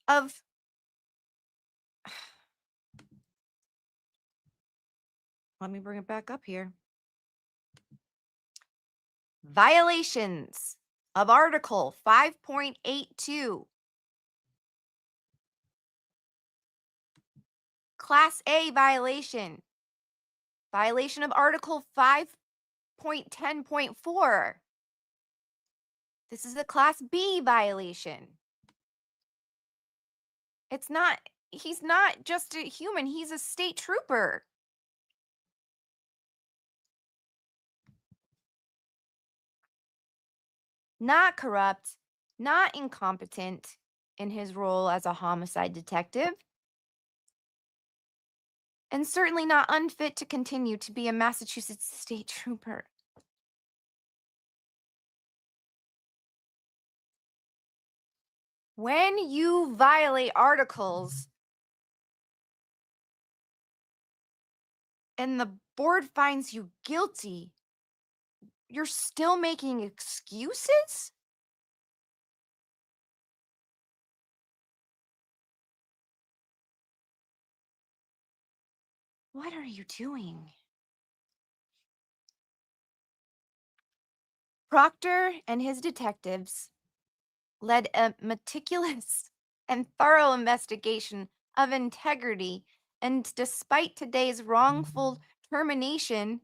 S7: of let me bring it back up here. Violations of Article 5.82. Class A violation. Violation of Article 5.10.4. This is a Class B violation. He's not just a human, he's a state trooper. Not corrupt, not incompetent in his role as a homicide detective, and certainly not unfit to continue to be a Massachusetts state trooper. When you violate articles and the board finds you guilty, you're still making excuses? What are you doing? Proctor and his detectives led a meticulous and thorough investigation of integrity, and despite today's wrongful termination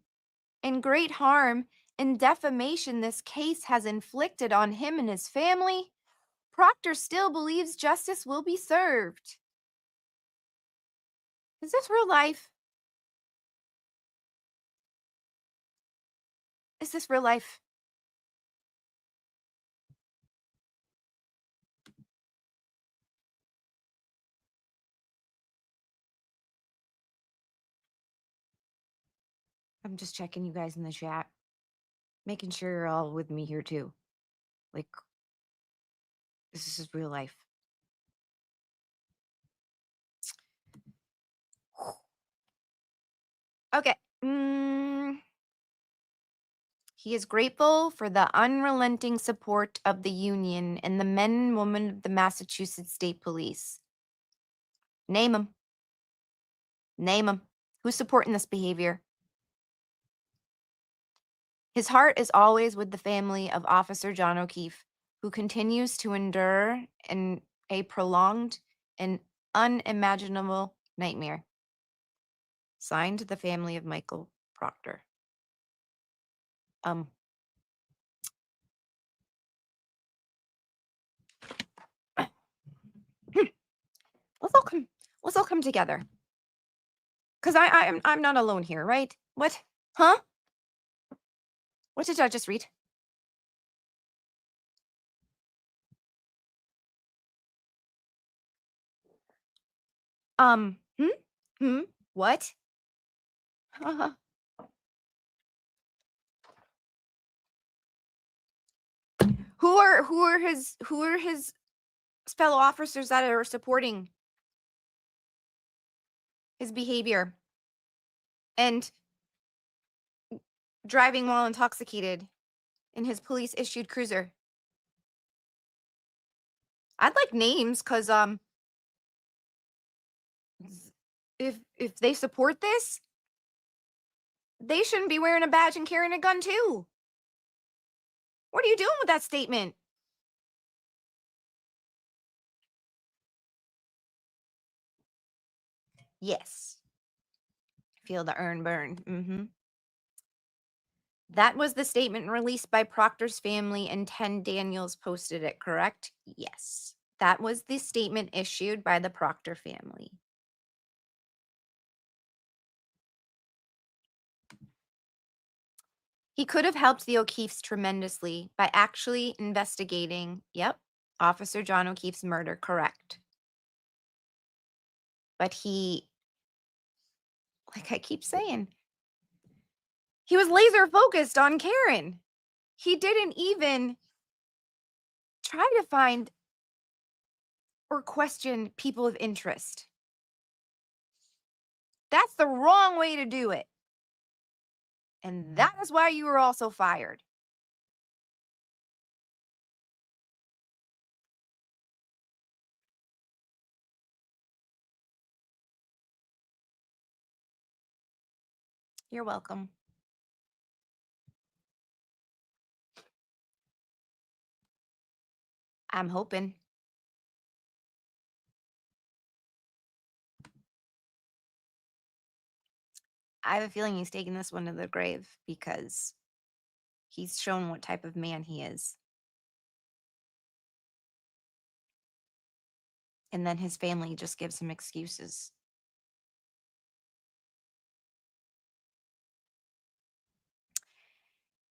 S7: and great harm and defamation this case has inflicted on him and his family, Proctor still believes justice will be served. Is this real life? Is this real life? I'm just checking you guys in the chat, making sure you're all with me here too. Like, this is real life. Okay. He is grateful for the unrelenting support of the union and the men and women of the Massachusetts State Police. Name them. Name them. Who's supporting this behavior? His heart is always with the family of Officer John O'Keefe, who continues to endure in a prolonged and unimaginable nightmare. Signed, the family of Michael Proctor. Let's all come together. Because I'm not alone here, right? What? Huh? What did I just read? What? Who are his fellow officers that are supporting his behavior and driving while intoxicated in his police issued cruiser? I'd like names, because if they support this, they shouldn't be wearing a badge and carrying a gun too. What are you doing with that statement? Yes. Feel the urn burn. That was the statement released by Proctor's family, and 10 Daniels posted it, correct? Yes. That was the statement issued by the Proctor family. He could have helped the O'Keefes tremendously by actually investigating, Officer John O'Keefe's murder, correct. But he, like I keep saying, he was laser focused on Karen. He didn't even try to find or question people of interest. That's the wrong way to do it. And that is why you were also fired. You're welcome. I'm hoping. I have a feeling he's taking this one to the grave, because he's shown what type of man he is. And then his family just gives him excuses.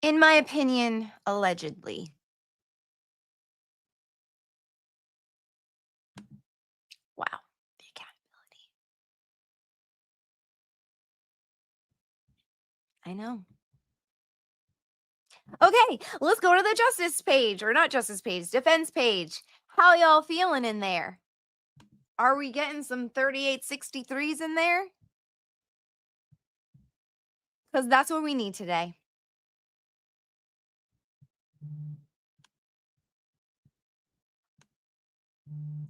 S7: In my opinion, allegedly. Wow, the accountability. I know. Okay, let's go to the justice page, or not justice page, defense page. How y'all feeling in there? Are we getting some 3863s in there? Because that's what we need today.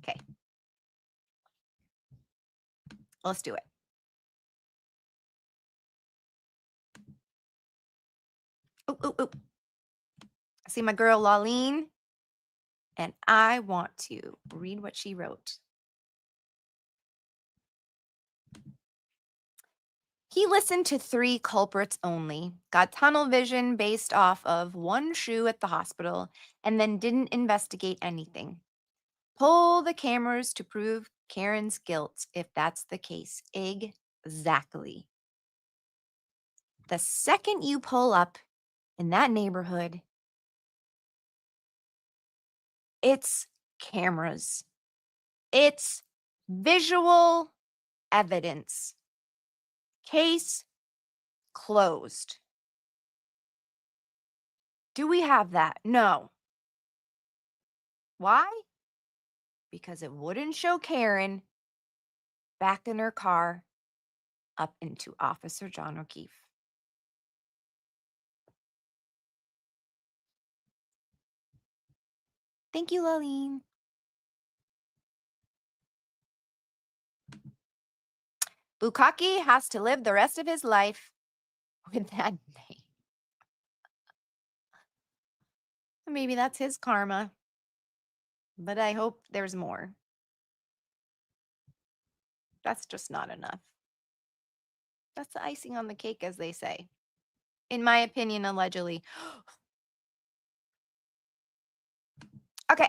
S7: Okay. Let's do it. Oh. I see my girl Laleen, and I want to read what she wrote. He listened to 3 culprits only, got tunnel vision based off of one shoe at the hospital, and then didn't investigate anything. Pull the cameras to prove Karen's guilt, if that's the case. Exactly. The second you pull up in that neighborhood, it's cameras. It's visual evidence. Case closed. Do we have that? No. Why? Because it wouldn't show Karen back in her car up into Officer John O'Keefe. Thank you, Laleen. Bukaki has to live the rest of his life with that name. Maybe that's his karma. But I hope there's more. That's just not enough. That's the icing on the cake, as they say. In my opinion, allegedly. Okay.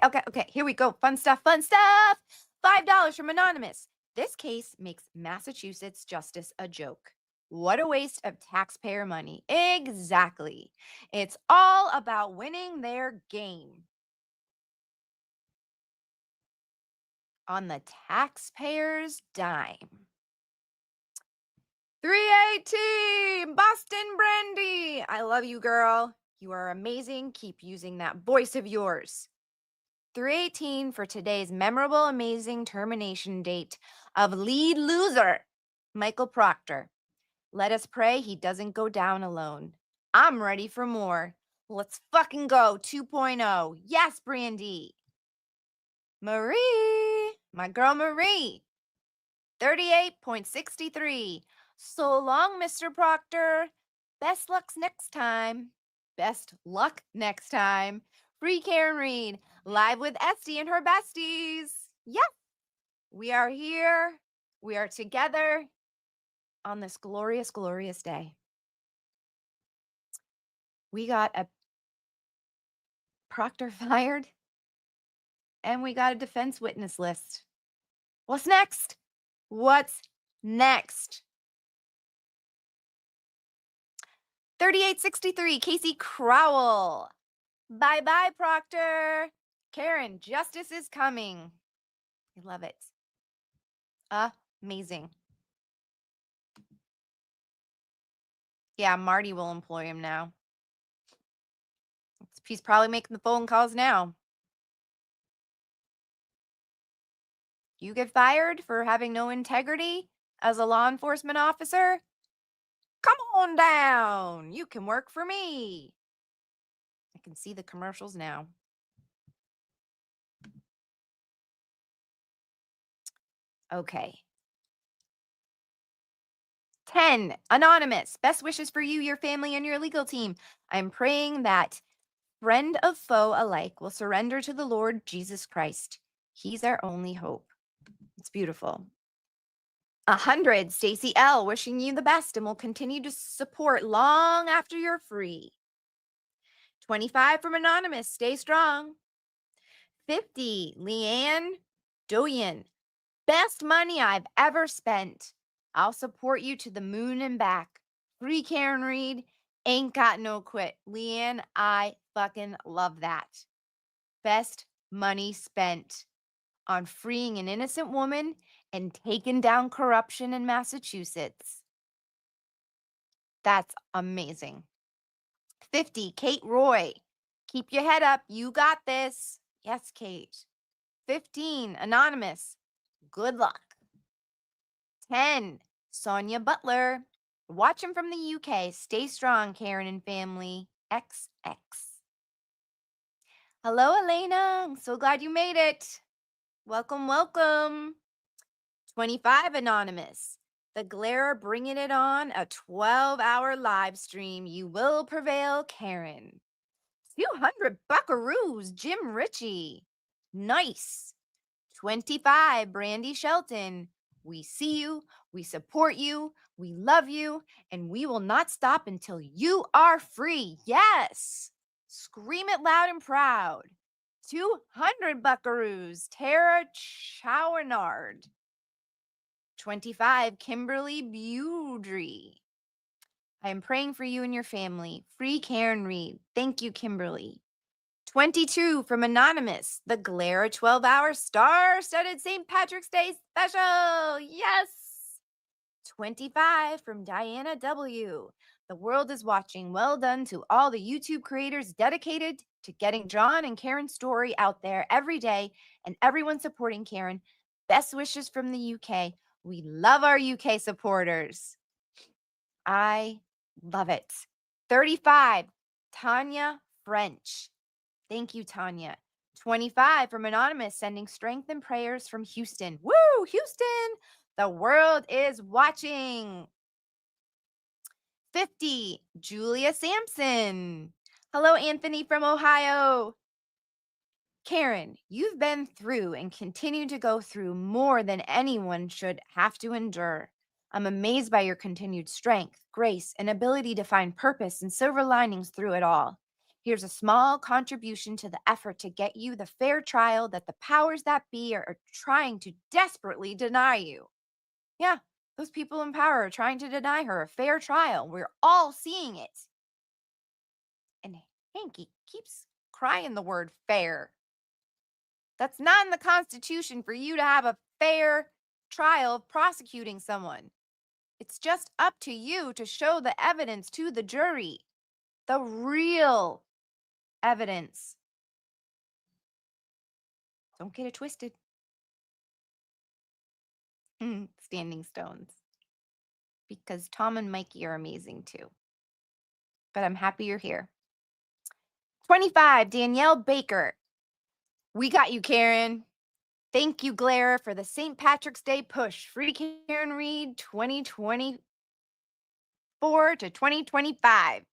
S7: Here we go. Fun stuff. $5 from Anonymous. This case makes Massachusetts justice a joke. What a waste of taxpayer money. Exactly. It's all about winning their game. On the taxpayer's dime. 318, Boston Brandy. I love you, girl. You are amazing. Keep using that voice of yours. 318 for today's memorable, amazing termination date of lead loser, Michael Proctor. Let us pray he doesn't go down alone. I'm ready for more. Let's fucking go 2.0. Yes, Brandy. Marie, my girl Marie. 38.63. So long, Mr. Proctor. Best luck next time. Free Karen Reed, live with Esty and her besties. Yep. We are here. We are together on this glorious, glorious day. We got a Proctor fired, and we got a defense witness list. What's next? 3863, Casey Crowell. Bye-bye, Proctor. Karen, justice is coming. I love it. Amazing. Yeah, Marty will employ him now. He's probably making the phone calls now. You get fired for having no integrity as a law enforcement officer? Come on down. You can work for me. I can see the commercials now. Okay. 10, Anonymous. Best wishes for you, your family, and your legal team. I'm praying that friend of foe alike will surrender to the Lord Jesus Christ. He's our only hope. It's beautiful. 100, Stacy L. Wishing you the best and will continue to support long after you're free. 25 from Anonymous. Stay strong. 50, Leanne Doyen. Best money I've ever spent. I'll support you to the moon and back. Free Karen Reed. Ain't got no quit. Leanne, I fucking love that. Best money spent on freeing an innocent woman and taking down corruption in Massachusetts. That's amazing. 50, Kate Roy. Keep your head up. You got this. Yes, Kate. 15, Anonymous. Good luck. 10, Sonia Butler. Watching from the UK. Stay strong, Karen and family. XX. Hello, Elena. I'm so glad you made it. Welcome, welcome. 25, Anonymous. The Glare bringing it on, a 12-hour live stream. You will prevail, Karen. 200 buckaroos, Jim Ritchie. Nice. 25, Brandy Shelton. We see you, we support you, we love you, and we will not stop until you are free. Yes. Scream it loud and proud. 200 buckaroos, Tara Chouinard. 25, Kimberly Bewdry. I am praying for you and your family. Free Karen Reed. Thank you, Kimberly. 22 from Anonymous. The Glare 12-hour star-studded St. Patrick's Day special. Yes. 25 from Diana W. The world is watching. Well done to all the YouTube creators dedicated to getting John and Karen's story out there every day and everyone supporting Karen. Best wishes from the UK. We love our UK supporters. I love it. 35, Tanya French. Thank you, Tanya. 25 from Anonymous, sending strength and prayers from Houston. Woo, Houston! The world is watching. 50, Julia Sampson. Hello, Anthony from Ohio. Karen, you've been through and continue to go through more than anyone should have to endure. I'm amazed by your continued strength, grace, and ability to find purpose and silver linings through it all. Here's a small contribution to the effort to get you the fair trial that the powers that be are trying to desperately deny you. Yeah, those people in power are trying to deny her a fair trial. We're all seeing it. And Hanky keeps crying the word fair. That's not in the Constitution for you to have a fair trial of prosecuting someone. It's just up to you to show the evidence to the jury. The real evidence. Don't get it twisted. Standing stones. Because Tom and Mikey are amazing too. But I'm happy you're here. 25, Danielle Baker. We got you, Karen. Thank you, Glare, for the St. Patrick's Day push. Free Karen Reed 2024 to 2025.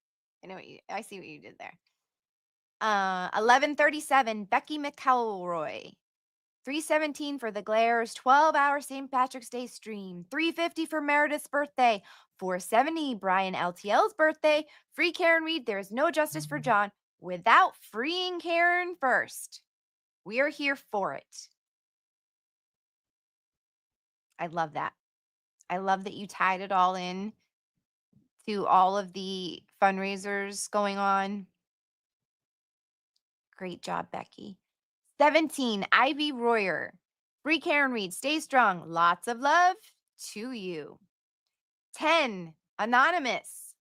S7: I see what you did there. 1137, Becky McElroy. 317 for the Glare's 12-hour St. Patrick's Day stream. 350 for Meredith's birthday. 470, Brian LTL's birthday. Free Karen Reed, there is no justice for John without freeing Karen first. We are here for it. I love that. I love that you tied it all in to all of the fundraisers going on. Great job, Becky. 17, Ivy Royer. Free Karen Reed, stay strong. Lots of love to you. 10, Anonymous.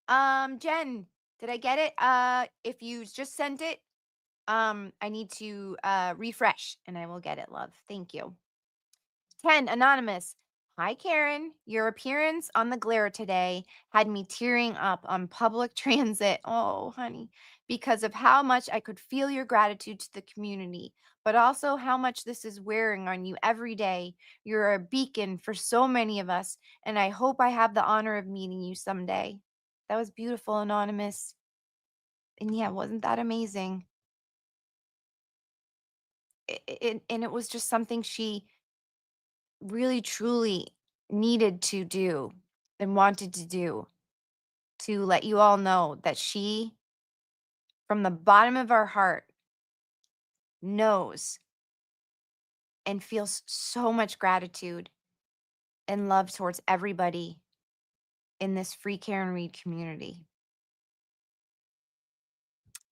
S7: Jen, did I get it? If you just sent it, I need to refresh and I will get it, love. Thank you. 10, Anonymous. Hi, Karen. Your appearance on the Glare today had me tearing up on public transit. Oh, honey, because of how much I could feel your gratitude to the community, but also how much this is wearing on you every day. You're a beacon for so many of us, and I hope I have the honor of meeting you someday. That was beautiful, Anonymous. And yeah, wasn't that amazing? And it was just something she really truly needed to do and wanted to do, to let you all know that she, from the bottom of her heart, knows and feels so much gratitude and love towards everybody in this Free Karen Reed community.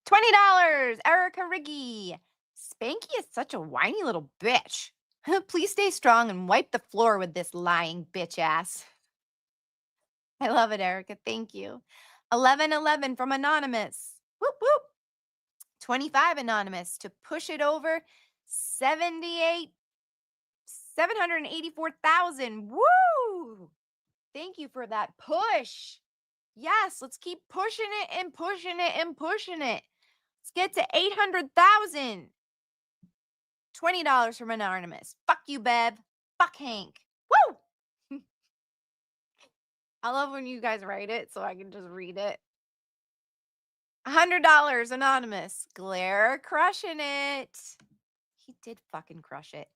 S7: $20, Erica Riggy. Spanky is such a whiny little bitch. Please stay strong and wipe the floor with this lying bitch ass. I love it, Erica. Thank you. 1111 from Anonymous. Whoop, whoop. 25, Anonymous, to push it over 784,000. Woo! Thank you for that push. Yes, let's keep pushing it and pushing it and pushing it. Let's get to 800,000. $20 from Anonymous. Fuck you, Bev. Fuck Hank. Woo! I love when you guys write it so I can just read it. $100, Anonymous. Glare crushing it. He did fucking crush it.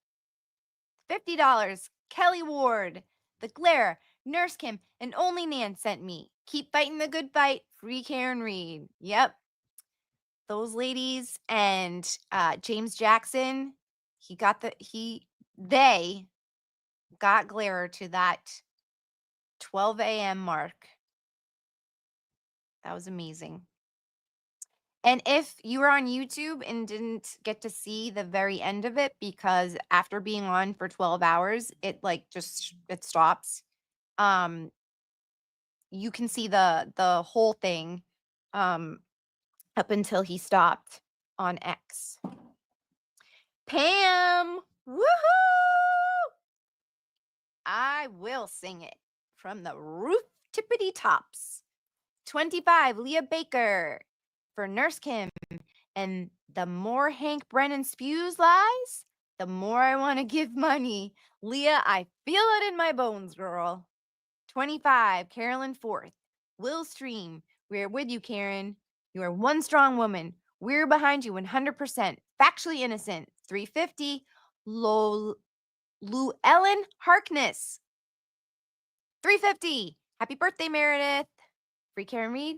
S7: $50, Kelly Ward. The Glare, Nurse Kim, and Only Nan sent me. Keep fighting the good fight. Free Karen Reed. Yep. Those ladies and James Jackson, they got Glare to that 12 a.m. mark. That was amazing. And if you were on YouTube and didn't get to see the very end of it, because after being on for 12 hours, it it stops. You can see the whole thing up until he stopped on X. Pam, woohoo! I will sing it from the roof tippity tops. 25, Leah Baker for Nurse Kim. And the more Hank Brennan spews lies, the more I want to give money. Leah, I feel it in my bones, girl. 25, Carolyn Forth. Will Stream, we're with you, Karen. You are one strong woman. We're behind you 100%. Factually innocent. 350, Llewellyn Harkness. 350, happy birthday, Meredith. Free Karen Reed.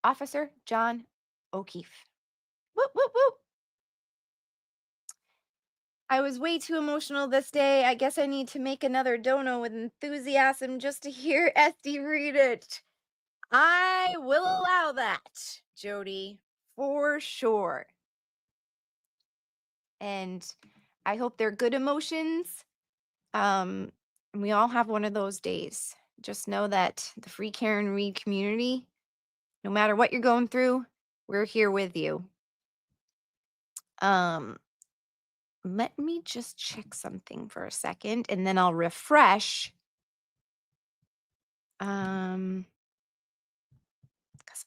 S7: Officer John O'Keefe. Whoop, whoop, whoop. I was way too emotional this day. I guess I need to make another dono with enthusiasm just to hear Esty read it. I will allow that, Jody, for sure. And I hope they're good emotions. We all have one of those days. Just know that the Free Karen Reed community, no matter what you're going through, we're here with you. Let me just check something for a second, and then I'll refresh. Because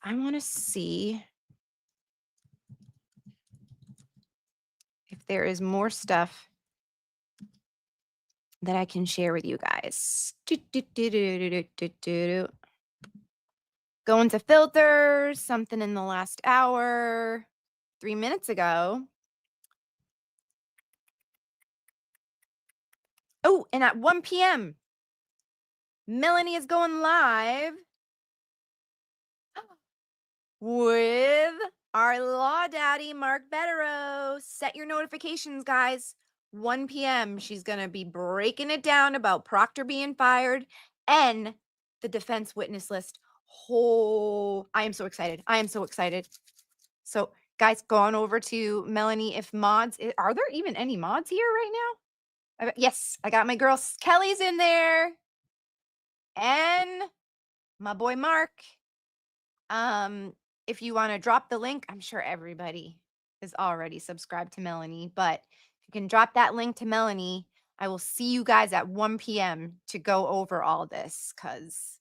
S7: I want to see if there is more stuff that I can share with you guys. Go into filters, something in the last hour, 3 minutes ago. Oh, and at 1 p.m., Melanie is going live with our law daddy, Mark Betterow. Set your notifications, guys. 1 p.m., she's going to be breaking it down about Proctor being fired and the defense witness list. Oh, I am so excited. I am so excited. So, guys, go on over to Melanie. If mods, are there even any mods here right now? Yes, I got my girl Kelly's in there. And my boy Mark. If you want to drop the link, I'm sure everybody is already subscribed to Melanie, but if you can drop that link to Melanie, I will see you guys at 1 p.m. to go over all this, because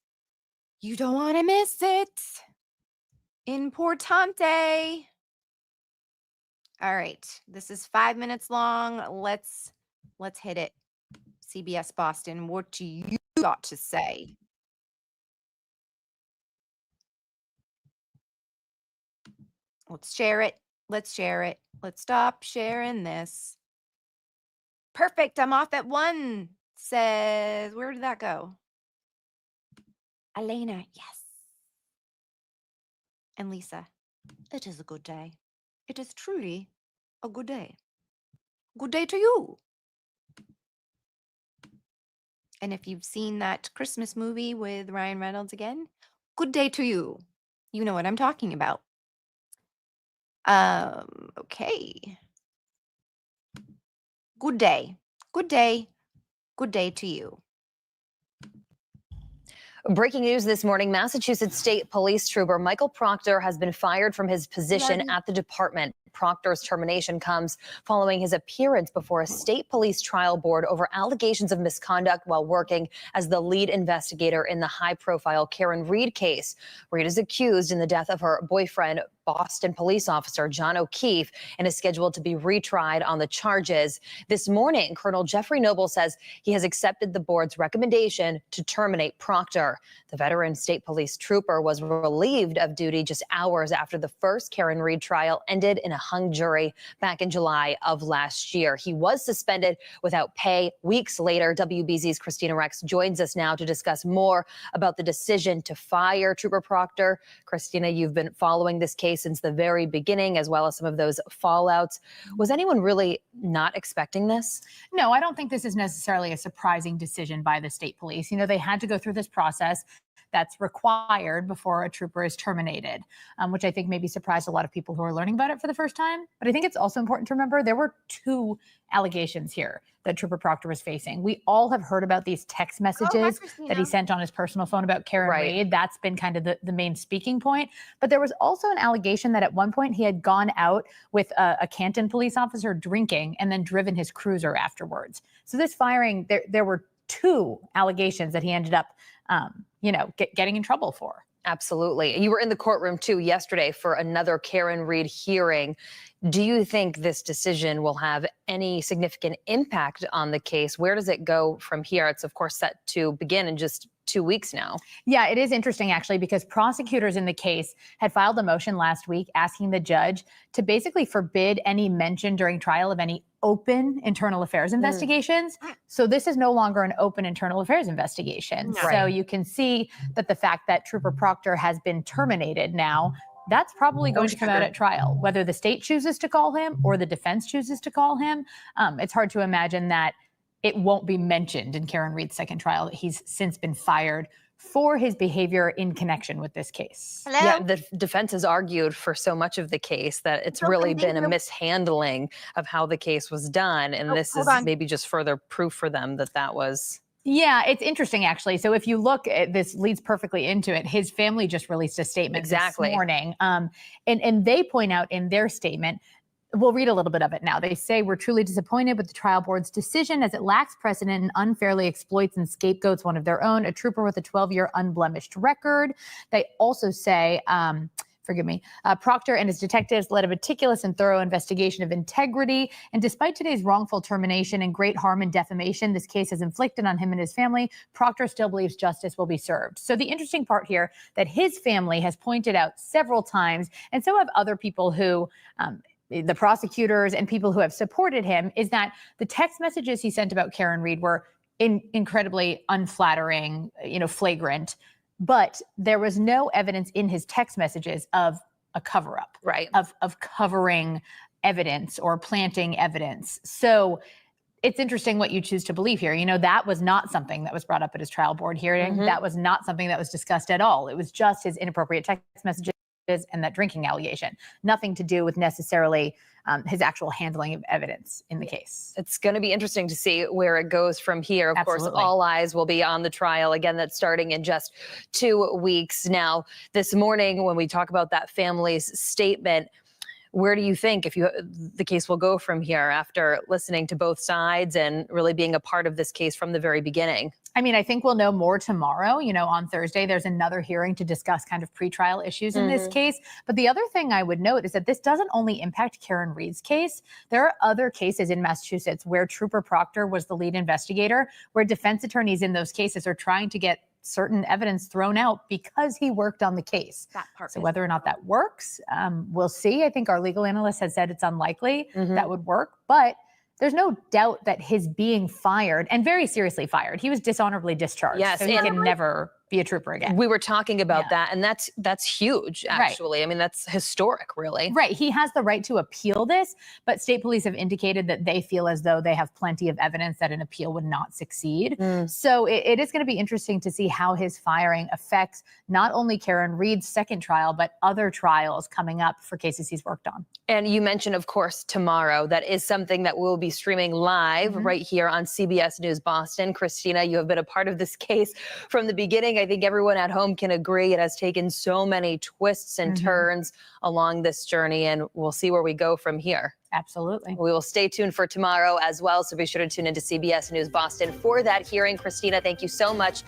S7: you don't want to miss it. Importante. All right, this is 5 minutes long. Let's hit it. CBS Boston, what do you got to say? Let's share it. Let's share it. Let's stop sharing this. Perfect. I'm off at 1. Says, where did that go? Elena, yes. And Lisa, it is a good day. It is truly a good day. Good day to you. And if you've seen that Christmas movie with Ryan Reynolds again, good day to you. You know what I'm talking about. Okay. Good day. Good day. Good day to you.
S10: Breaking news this morning, Massachusetts State Police Trooper Michael Proctor has been fired from his position at the department. Proctor's termination comes following his appearance before a state police trial board over allegations of misconduct while working as the lead investigator in the high-profile Karen Reed case. Reed is accused in the death of her boyfriend, Boston police officer John O'Keefe, and is scheduled to be retried on the charges. This morning, Colonel Jeffrey Noble says he has accepted the board's recommendation to terminate Proctor. The veteran state police trooper was relieved of duty just hours after the first Karen Reed trial ended in a hung jury back in July of last year. He was suspended without pay weeks later. WBZ's Christina Rex joins us now to discuss more about the decision to fire Trooper Proctor. Christina, you've been following this case case since the very beginning, as well as some of those fallouts. Was anyone really not expecting this?
S11: No, I don't think this is necessarily a surprising decision by the state police. You know, they had to go through this process that's required before a trooper is terminated, which I think maybe surprised a lot of people who are learning about it for the first time. But I think it's also important to remember there were 2 allegations here that Trooper Proctor was facing. We all have heard about these text messages that he sent on his personal phone about Karen Reid. That's been kind of the main speaking point. But there was also an allegation that at one point he had gone out with a Canton police officer drinking and then driven his cruiser afterwards. So this firing, there were 2 allegations that he ended up getting in trouble for.
S10: Absolutely. You were in the courtroom too yesterday for another Karen Reid hearing. Do you think this decision will have any significant impact on the case? Where does it go from here? It's of course set to begin in just 2 weeks now.
S11: Yeah, it is interesting actually, because prosecutors in the case had filed a motion last week asking the judge to basically forbid any mention during trial of any open internal affairs investigations. So this is no longer an open internal affairs investigation. So you can see that the fact that Trooper Proctor has been terminated now, that's probably going to come out at trial, whether the state chooses to call him or the defense chooses to call him. It's hard to imagine that it won't be mentioned in Karen Reid's second trial that he's since been fired for his behavior in connection with this case.
S7: Hello?
S10: Yeah, the defense has argued for so much of the case that it's really been a mishandling of how the case was done. And this is maybe just further proof for them that that was...
S11: Yeah, it's interesting, actually. So if you look at this, leads perfectly into it. His family just released a statement this morning. And they point out in their statement, we'll read a little bit of it now. They say, "We're truly disappointed with the trial board's decision as it lacks precedent and unfairly exploits and scapegoats one of their own, a trooper with a 12-year unblemished record." They also say, Proctor and his detectives led a meticulous and thorough investigation of integrity. And despite today's wrongful termination and great harm and defamation this case has inflicted on him and his family, Proctor still believes justice will be served. So the interesting part here that his family has pointed out several times, and so have other people who, the prosecutors and people who have supported him, is that the text messages he sent about Karen Reid were incredibly unflattering, flagrant. But there was no evidence in his text messages of a cover-up, of covering evidence or planting evidence. So it's interesting what you choose to believe here. That was not something that was brought up at his trial board hearing. That was not something that was discussed at all. It was just his inappropriate text messages and that drinking allegation. Nothing to do with necessarily his actual handling of evidence in the case.
S10: It's going to be interesting to see where it goes from here. Of course, all eyes will be on the trial again. That's starting in just 2 weeks. Now, this morning, when we talk about that family's statement, where do you think the case will go from here after listening to both sides and really being a part of this case from the very beginning?
S11: I mean, I think we'll know more tomorrow. On Thursday, there's another hearing to discuss kind of pretrial issues in this case. But the other thing I would note is that this doesn't only impact Karen Reid's case. There are other cases in Massachusetts where Trooper Proctor was the lead investigator, where defense attorneys in those cases are trying to get certain evidence thrown out because he worked on the case. So whether or not that works, we'll see. I think our legal analyst has said it's unlikely that would work, but there's no doubt that his being fired, and very seriously fired, he was dishonorably discharged.
S10: Yes,
S11: so he can never be a trooper again.
S10: We were talking about that, and that's huge, actually. I mean, that's historic, really.
S11: Right. He has the right to appeal this, but state police have indicated that they feel as though they have plenty of evidence that an appeal would not succeed. So it is going to be interesting to see how his firing affects not only Karen Reid's second trial, but other trials coming up for cases he's worked on.
S10: And you mentioned, of course, tomorrow. That is something that we'll be streaming live right here on CBS News Boston. Christina, you have been a part of this case from the beginning. I think everyone at home can agree it has taken so many twists and turns along this journey, and we'll see where we go from here.
S11: Absolutely.
S10: We will stay tuned for tomorrow as well, so be sure to tune into CBS News Boston for that hearing. Christina, thank you so much.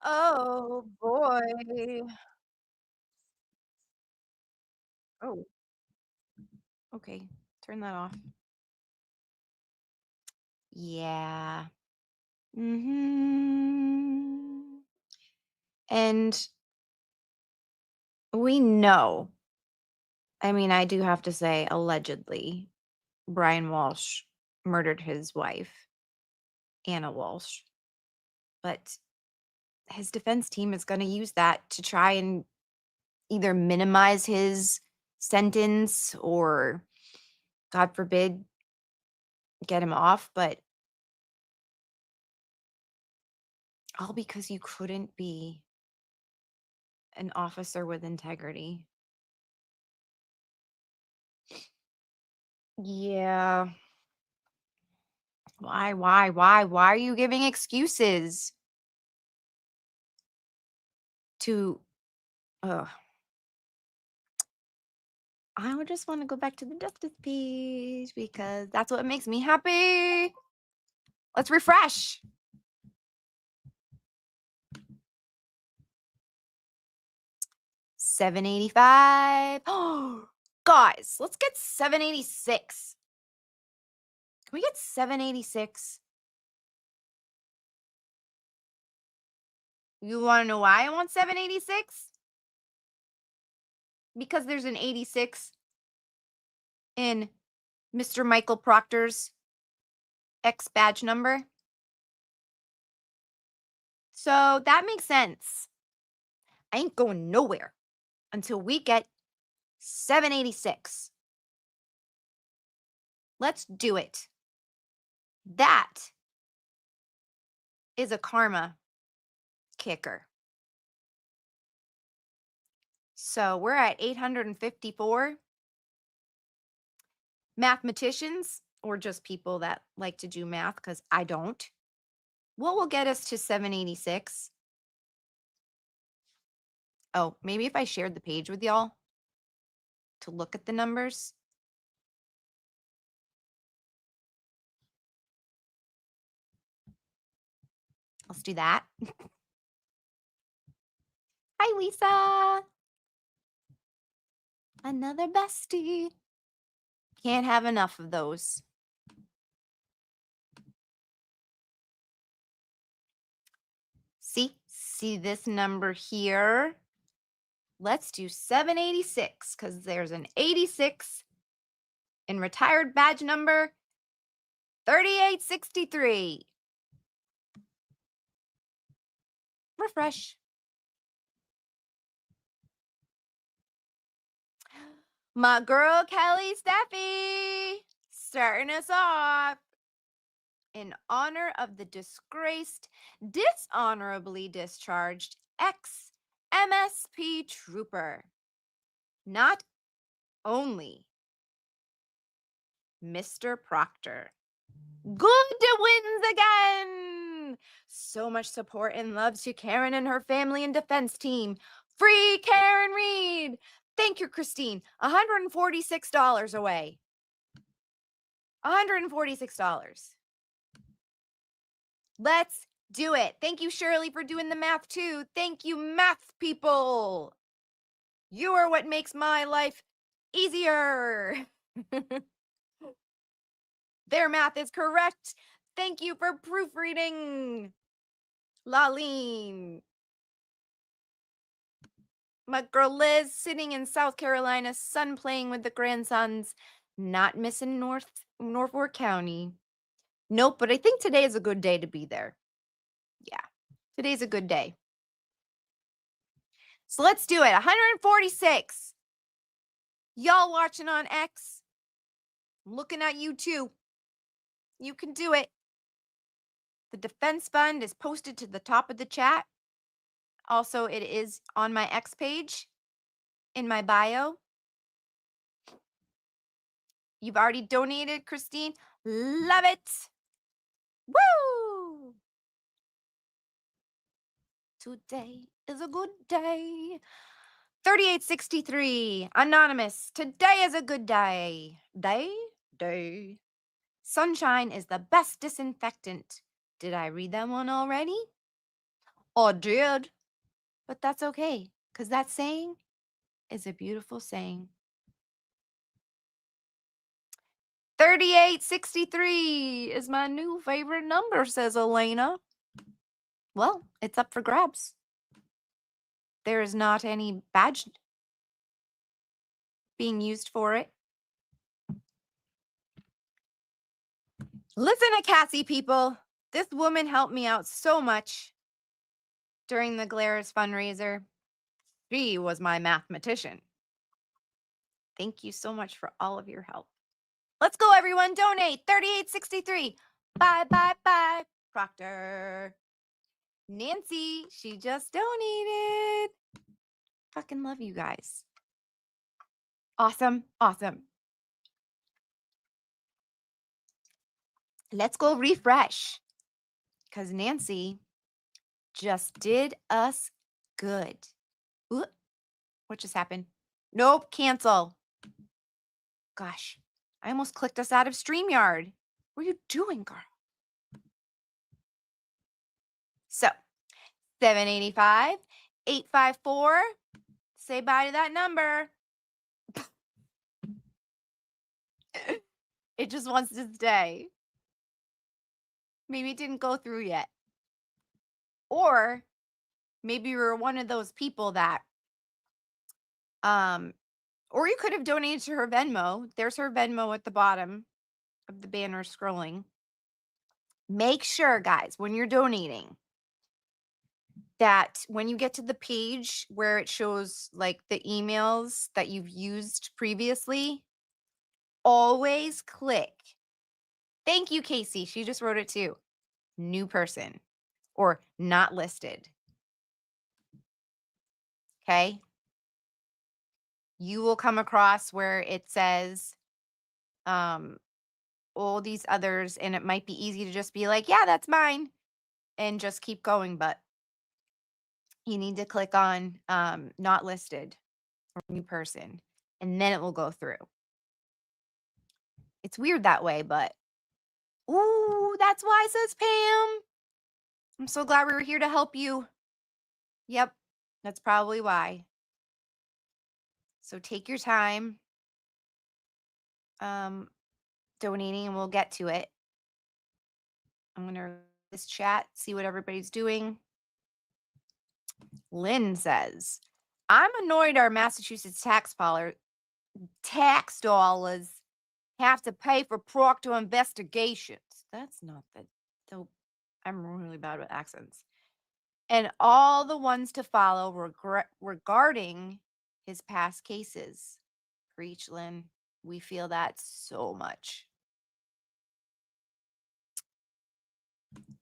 S7: Oh, boy. Oh. Okay, turn that off. Yeah. And we know, I mean, I do have to say, allegedly, Brian Walsh murdered his wife, Anna Walsh. But his defense team is going to use that to try and either minimize his sentence or, God forbid, get him off. But all because you couldn't be an officer with integrity. Yeah. Why are you giving excuses to, I would just want to go back to the justice page because that's what makes me happy. Let's refresh. $785. Oh, guys, let's get 786. Can we get 786? You want to know why I want 786? Because there's an 86 in Mr. Michael Proctor's X badge number. So that makes sense. I ain't going nowhere until we get 786. Let's do it. That is a karma kicker. So we're at 854. Mathematicians, or just people that like to do math, because I don't, what will get us to 786? Oh, maybe if I shared the page with y'all to look at the numbers. Let's do that. Hi, Lisa. Another bestie. Can't have enough of those. See this number here? Let's do 786 because there's an 86 in retired badge number 3863. Refresh. My girl Kelly Steffi starting us off. In honor of the disgraced, dishonorably discharged ex-MSP trooper. Not only Mr. Proctor. Good wins again. So much support and love to Karen and her family and defense team. Free Karen Reed. Thank you, Christine. $146 away. $146. Let's do it. Thank you, Shirley, for doing the math too. Thank you, math people. You are what makes my life easier. Their math is correct. Thank you for proofreading, Laleen. My girl Liz sitting in South Carolina, sun playing with the grandsons, not missing Norfolk County. Nope, but I think today is a good day to be there. Yeah, today's a good day. So let's do it. 146. Y'all watching on X, I'm looking at you too. You can do it. The defense fund is posted to the top of the chat. Also, it is on my X page in my bio. You've already donated, Christine. Love it. Woo! Today is a good day. 3863. Anonymous. Today is a good day. Day. Sunshine is the best disinfectant. Did I read that one already? I did. But that's okay, because that saying is a beautiful saying. 3863 is my new favorite number, says Elena. Well, it's up for grabs. There is not any badge being used for it. Listen to Cassie, people. This woman helped me out so much. during the Glarus fundraiser. She was my mathematician. Thank you so much for all of your help. Let's go, everyone. Donate. $38.63. Bye, bye, bye. Proctor. Nancy, she just donated. Fucking love you guys. Awesome. Awesome. Let's go refresh. Because Nancy just did us good. Ooh, what just happened? Nope, cancel. Gosh, I almost clicked us out of StreamYard. What are you doing, girl? So, 785, 854. Say bye to that number. It just wants to stay. Maybe it didn't go through yet. Or maybe you were one of those people that, or you could have donated to her Venmo. There's her Venmo at the bottom of the banner scrolling. Make sure, guys, when you're donating, that when you get to the page where it shows like the emails that you've used previously, always click. Thank you, Casey. She just wrote it too. New person or not listed. Okay. You will come across where it says all these others, and it might be easy to just be like, yeah, that's mine, and just keep going. But you need to click on not listed or new person, and then it will go through. It's weird that way, but ooh, that's why, says Pam. I'm so glad we were here to help you. Yep, that's probably why. So take your time donating, and we'll get to it. I'm going to read this chat, see what everybody's doing. Lynn says, I'm annoyed our Massachusetts tax dollars have to pay for Proctor investigations. That's not the I'm really bad with accents. And all the ones to follow regarding his past cases. Preach, Lynn. We feel that so much.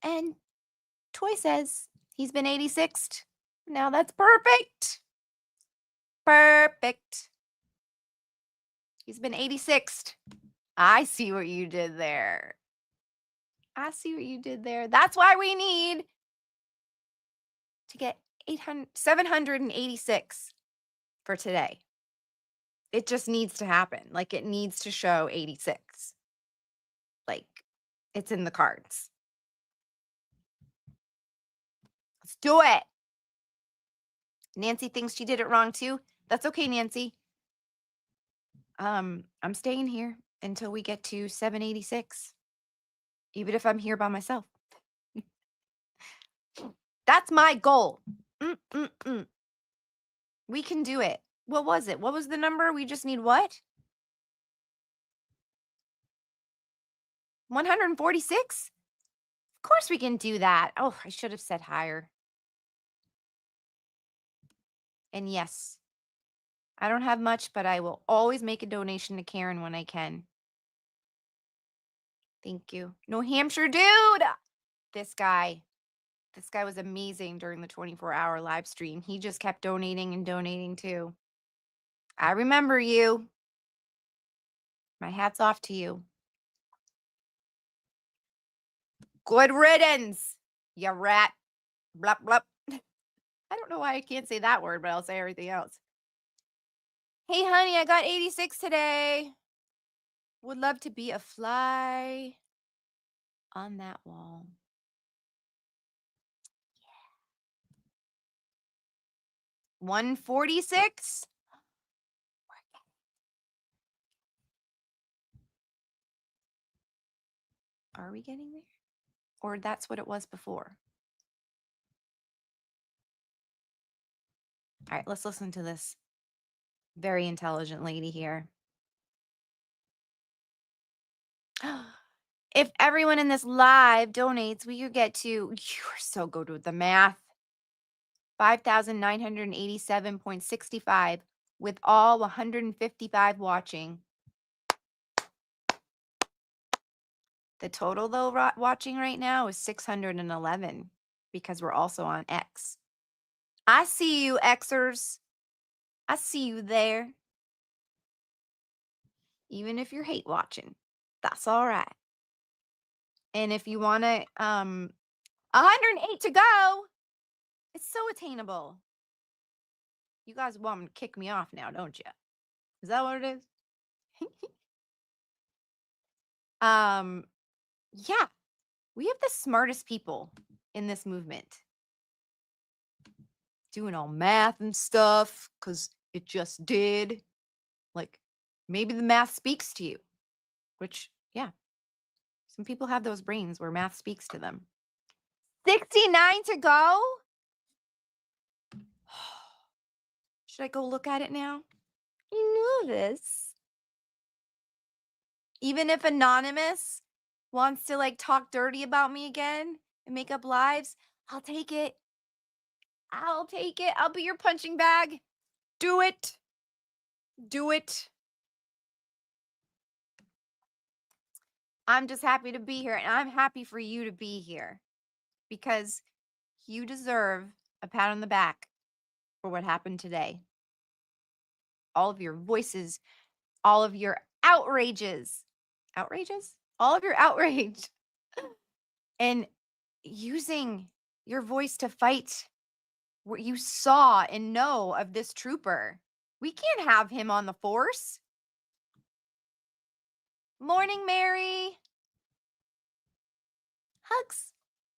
S7: And Toy says he's been 86th. Now that's perfect. Perfect. He's been 86th. I see what you did there. I see what you did there. That's why we need to get 786 for today. It just needs to happen. Like, it needs to show 86. Like, it's in the cards. Let's do it. Nancy thinks she did it wrong too. That's okay, Nancy. I'm staying here until we get to 786. Even if I'm here by myself. That's my goal. We can do it. What was it? What was the number? We just need what? 146? Of course we can do that. Oh, I should have said higher. And yes, I don't have much, but I will always make a donation to Karen when I can. Thank you. New Hampshire dude. This guy was amazing during the 24-hour live stream. He just kept donating and donating too. I remember you. My hat's off to you. Good riddance, you rat. Blup, blup. I don't know why I can't say that word, but I'll say everything else. Hey, honey, I got 86 today. Would love to be a fly on that wall. Yeah. 146. Are we getting there? Or that's what it was before? All right, let's listen to this very intelligent lady here. If everyone in this live donates, we could get to, you are so good with the math. 5,987.65 with all 155 watching. The total, though, watching right now is 611 because we're also on X. I see you, Xers. I see you there. Even if you're hate watching, that's all right. And if you want to, 108 to go. It's so attainable. You guys want to kick me off now, don't you? Is that what it is? Yeah, we have the smartest people in this movement. Doing all math and stuff because it just did. Like, maybe the math speaks to you, which, yeah, some people have those brains where math speaks to them. 69 to go. Should I go look at it now? You knew this. Even if Anonymous wants to like talk dirty about me again and make up lives, I'll take it. I'll take it. I'll be your punching bag. Do it. Do it. I'm just happy to be here, and I'm happy for you to be here because you deserve a pat on the back for what happened today. All of your voices, all of your outrages. Outrages? All of your outrage. And using your voice to fight what you saw and know of this trooper. We can't have him on the force. Morning, Mary. Hugs.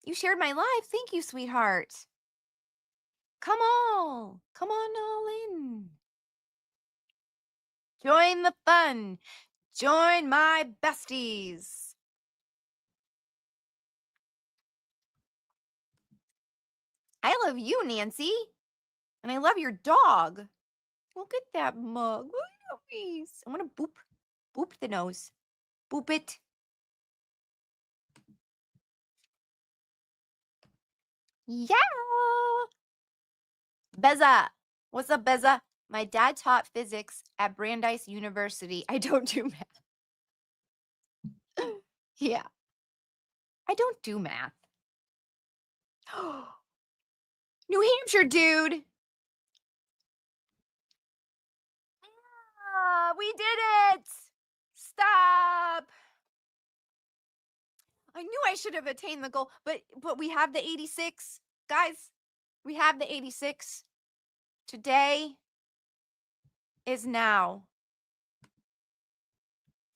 S7: You shared my life. Thank you, sweetheart. Come on. Come on all in. Join the fun. Join my besties. I love you, Nancy. And I love your dog. Look at that mug. Look at that face. I want to boop. Boop the nose. Boop it. Yeah. Beza. What's up, Beza? My dad taught physics at Brandeis University. I don't do math. Yeah. I don't do math. New Hampshire, dude. We did it. Stop. I knew I should have attained the goal, but we have the 86. Guys, we have the 86. Today is now.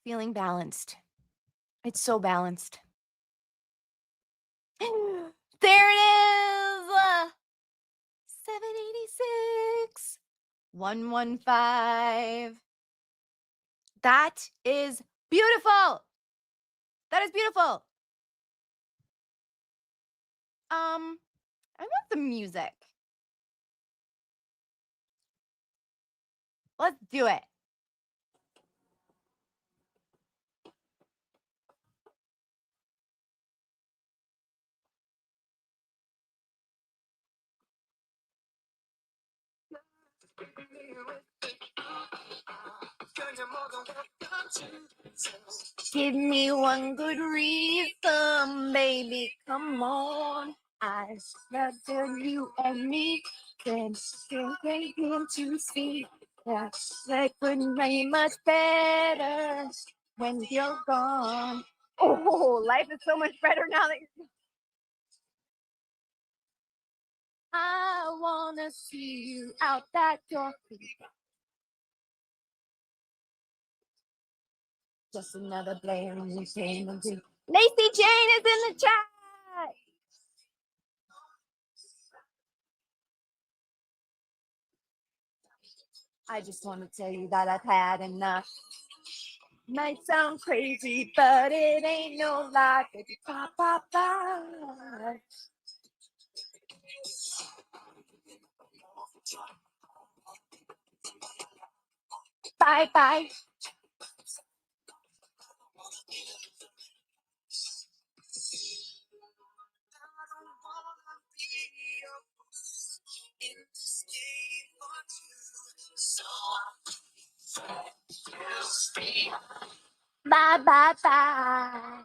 S7: Feeling balanced. It's so balanced. There it is. 786. 115. That is beautiful. That is beautiful. I want the music. Let's do it. Give me one good reason, baby, come on. I love you and me can still begin to see that life would be much better when you're gone. Oh, life is so much better now that you're gone. I wanna see you out that door. Just another blaring chain of Lacey Jane is in the chat. I just want to tell you that I've had enough. Might sound crazy, but it ain't no lie. Baby, pop, pop, pop. Bye, bye.
S3: Bye, bye, bye.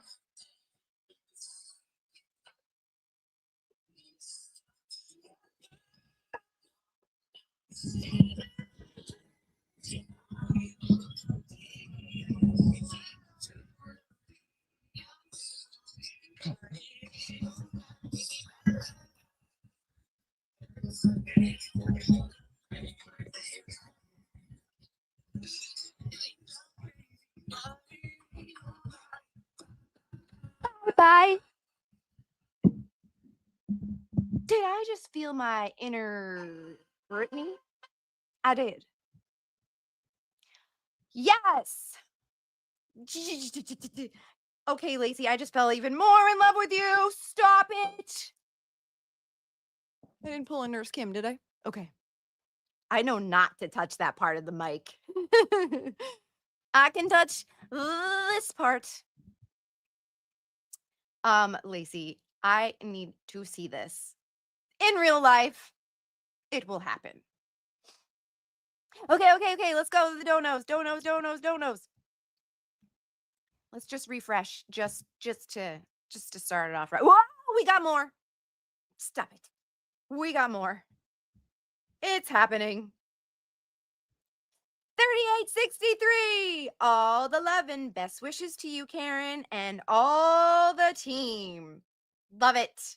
S3: Bye.
S7: Did I just feel my inner Britney? I did. Yes. Okay, Lacey, I just fell even more in love with you. Stop it. I didn't pull a Nurse Kim, did I? Okay. I know not to touch that part of the mic. I can touch this part. Lacey, I need to see this. In real life, it will happen. Okay. Let's go to the donos. Let's just refresh, just to start it off right. Whoa, we got more. Stop it. We got more. It's happening. 3863. All the love and best wishes to you, Karen, and all the team. Love it.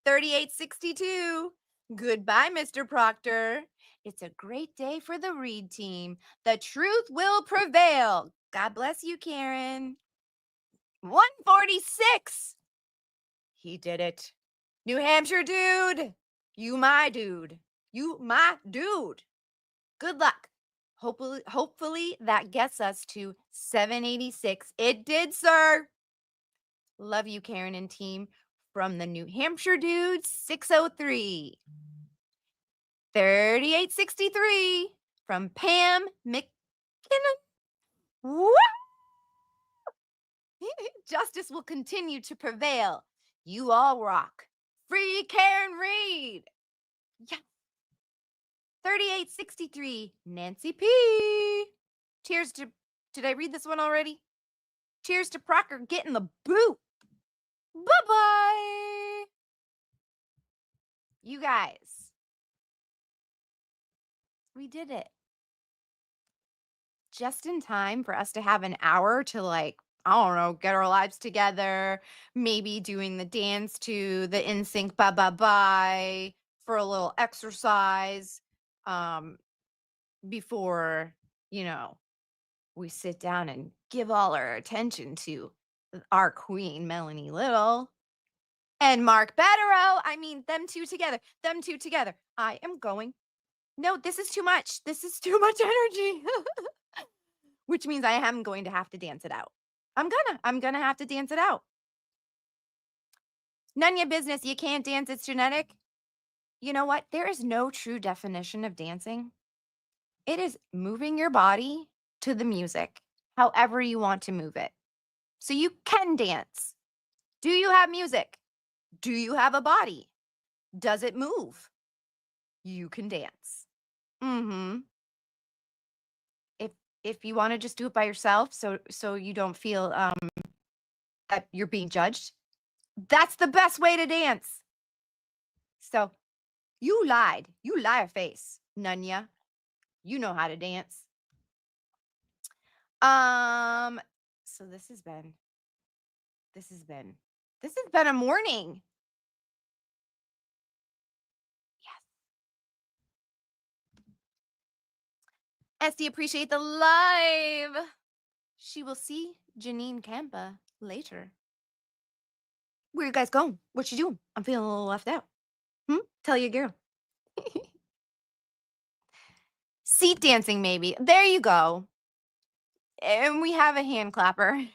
S7: 3862. Goodbye, Mr. Proctor. It's a great day for the Reed team. The truth will prevail. God bless you, Karen. 146. He did it. New Hampshire dude. You my dude. Good luck. Hopefully that gets us to 786. It did, sir. Love you, Karen and team. From the New Hampshire dude, 603. 3863 from Pam McKinnon. Woo! Justice will continue to prevail. You all rock. Free Karen Reed. Yeah. 3863, Nancy P. Cheers to, did I read this one already? Cheers to Proctor getting the boot. Bye-bye. You guys, we did it. Just in time for us to have an hour to, like, I don't know, get our lives together, maybe doing the dance to the NSYNC Bye Bye Bye for a little exercise before, we sit down and give all our attention to our queen, Melanie Little, and Mark Betterow. I mean, them two together. I am going. No, this is too much. This is too much energy. Which means I am going to have to dance it out. I'm gonna have to dance it out. None of your business. You can't dance. It's genetic. You know what? There is no true definition of dancing. It is moving your body to the music, however you want to move it. So you can dance. Do you have music? Do you have a body? Does it move? You can dance. If you want to just do it by yourself, so you don't feel that you're being judged, that's the best way to dance. So you lied. You liar face, Nunya. You know how to dance. So this has been a morning. Yes. Esty, appreciate the live. She will see Janine Campa later. Where you guys going? What you doing? I'm feeling a little left out. Tell your girl. Seat dancing, maybe. There you go. And we have a hand clapper.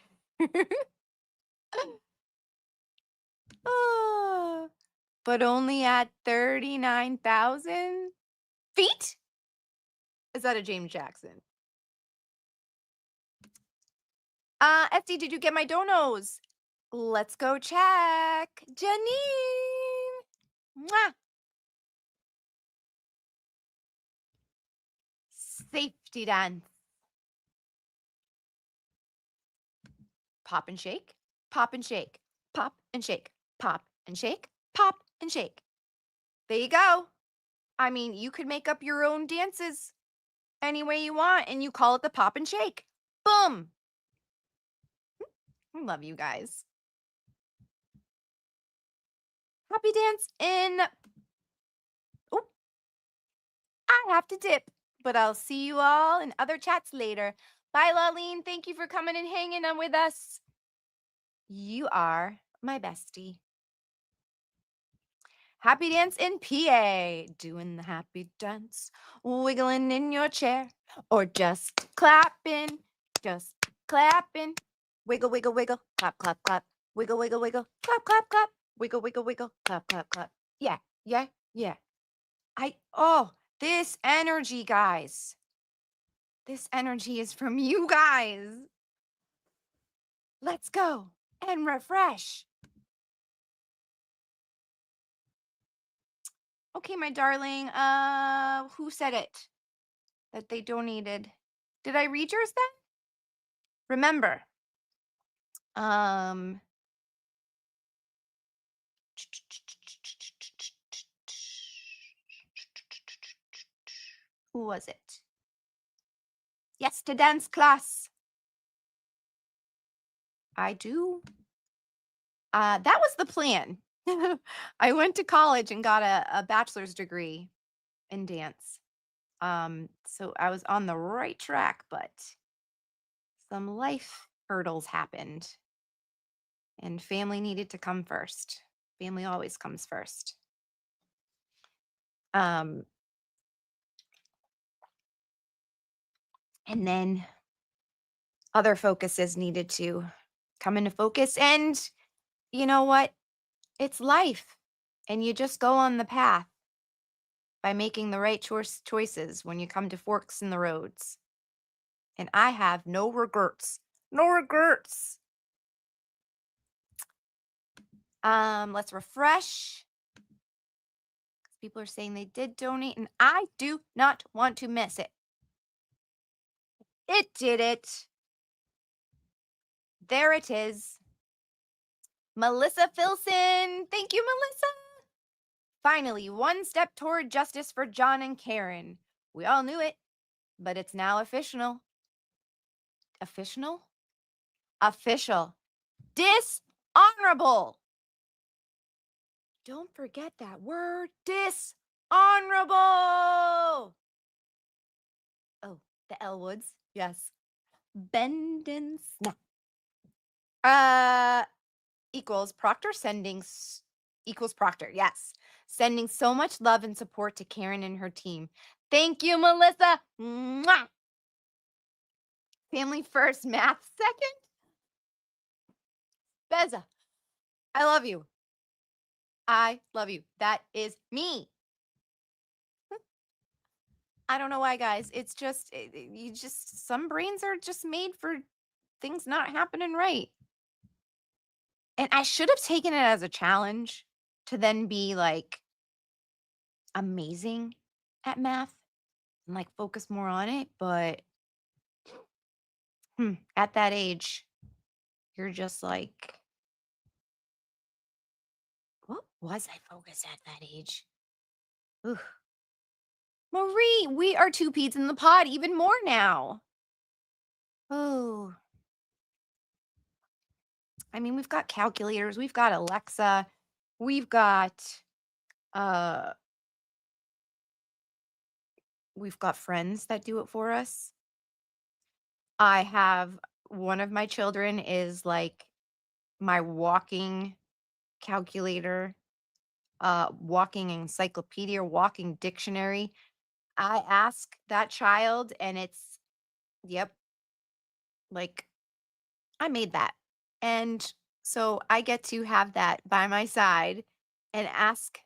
S7: Oh, but only at 39,000 feet? Is that a James Jackson? Esty, did you get my donos? Let's go check. Janine. Mwah. safety dance. Pop and shake, pop and shake, pop and shake, pop and shake, pop and shake. There you go. I mean, you could make up your own dances any way you want, and you call it the pop and shake. Boom. I love you guys. Happy dance in. Oh, I have to dip, but I'll see you all in other chats later. Bye, Laleen. Thank you for coming and hanging out with us. You are my bestie. Happy dance in PA. Doing the happy dance, wiggling in your chair, or just clapping, just clapping. Wiggle, wiggle, wiggle, clap, clap, clap. Wiggle, wiggle, wiggle, clap, clap, clap. Wiggle, wiggle, wiggle, clap, clap, clap. Yeah, yeah, yeah. This energy, guys. This energy is from you guys. Let's go and refresh. Okay, my darling. Who said it? That they donated. Did I read yours then? Remember. Who was it? Yes, to dance class. I do. That was the plan. I went to college and got a bachelor's degree in dance. So I was on the right track, but some life hurdles happened and family needed to come first. Family always comes first. And then other focuses needed to come into focus. And you know what? It's life. And you just go on the path by making the right choices when you come to forks in the roads. And I have no regrets. No regrets. Let's refresh. People are saying they did donate, and I do not want to miss it. It did it. There it is. Melissa Filson. Thank you, Melissa. Finally, one step toward justice for John and Karen. We all knew it, but it's now official. Official? Official. Dishonorable. Don't forget that word. Dishonorable. Oh, the Elwoods. Yes. Bend and snap. Equals Proctor equals Proctor. Yes. Sending so much love and support to Karen and her team. Thank you, Melissa. Mwah! Family first, math second. Beza, I love you. I love you. That is me. I don't know why, guys. It's just, some brains are just made for things not happening right. And I should have taken it as a challenge to then be like amazing at math and like focus more on it. But at that age, you're just like, what was I focused at that age? Ooh. Marie, we are two peas in the pod, even more now. Oh. I mean, we've got calculators, we've got Alexa, we've got friends that do it for us. I have one of my children is like my walking calculator, walking encyclopedia, walking dictionary. I ask that child and it's, yep, like I made that. And so I get to have that by my side and ask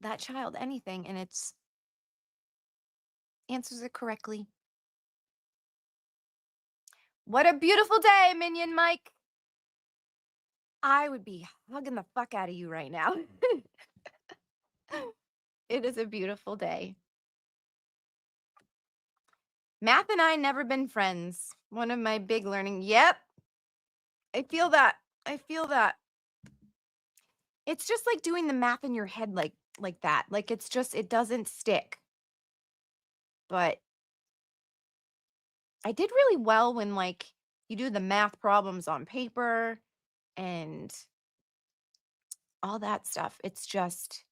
S7: that child anything and it's answers it correctly. What a beautiful day, Minion Mike. I would be hugging the fuck out of you right now. It is a beautiful day. Math and I never been friends. One of my big learning. Yep. I feel that. I feel that. It's just like doing the math in your head like that. Like it's just, it doesn't stick. But I did really well when like you do the math problems on paper and all that stuff. It's just,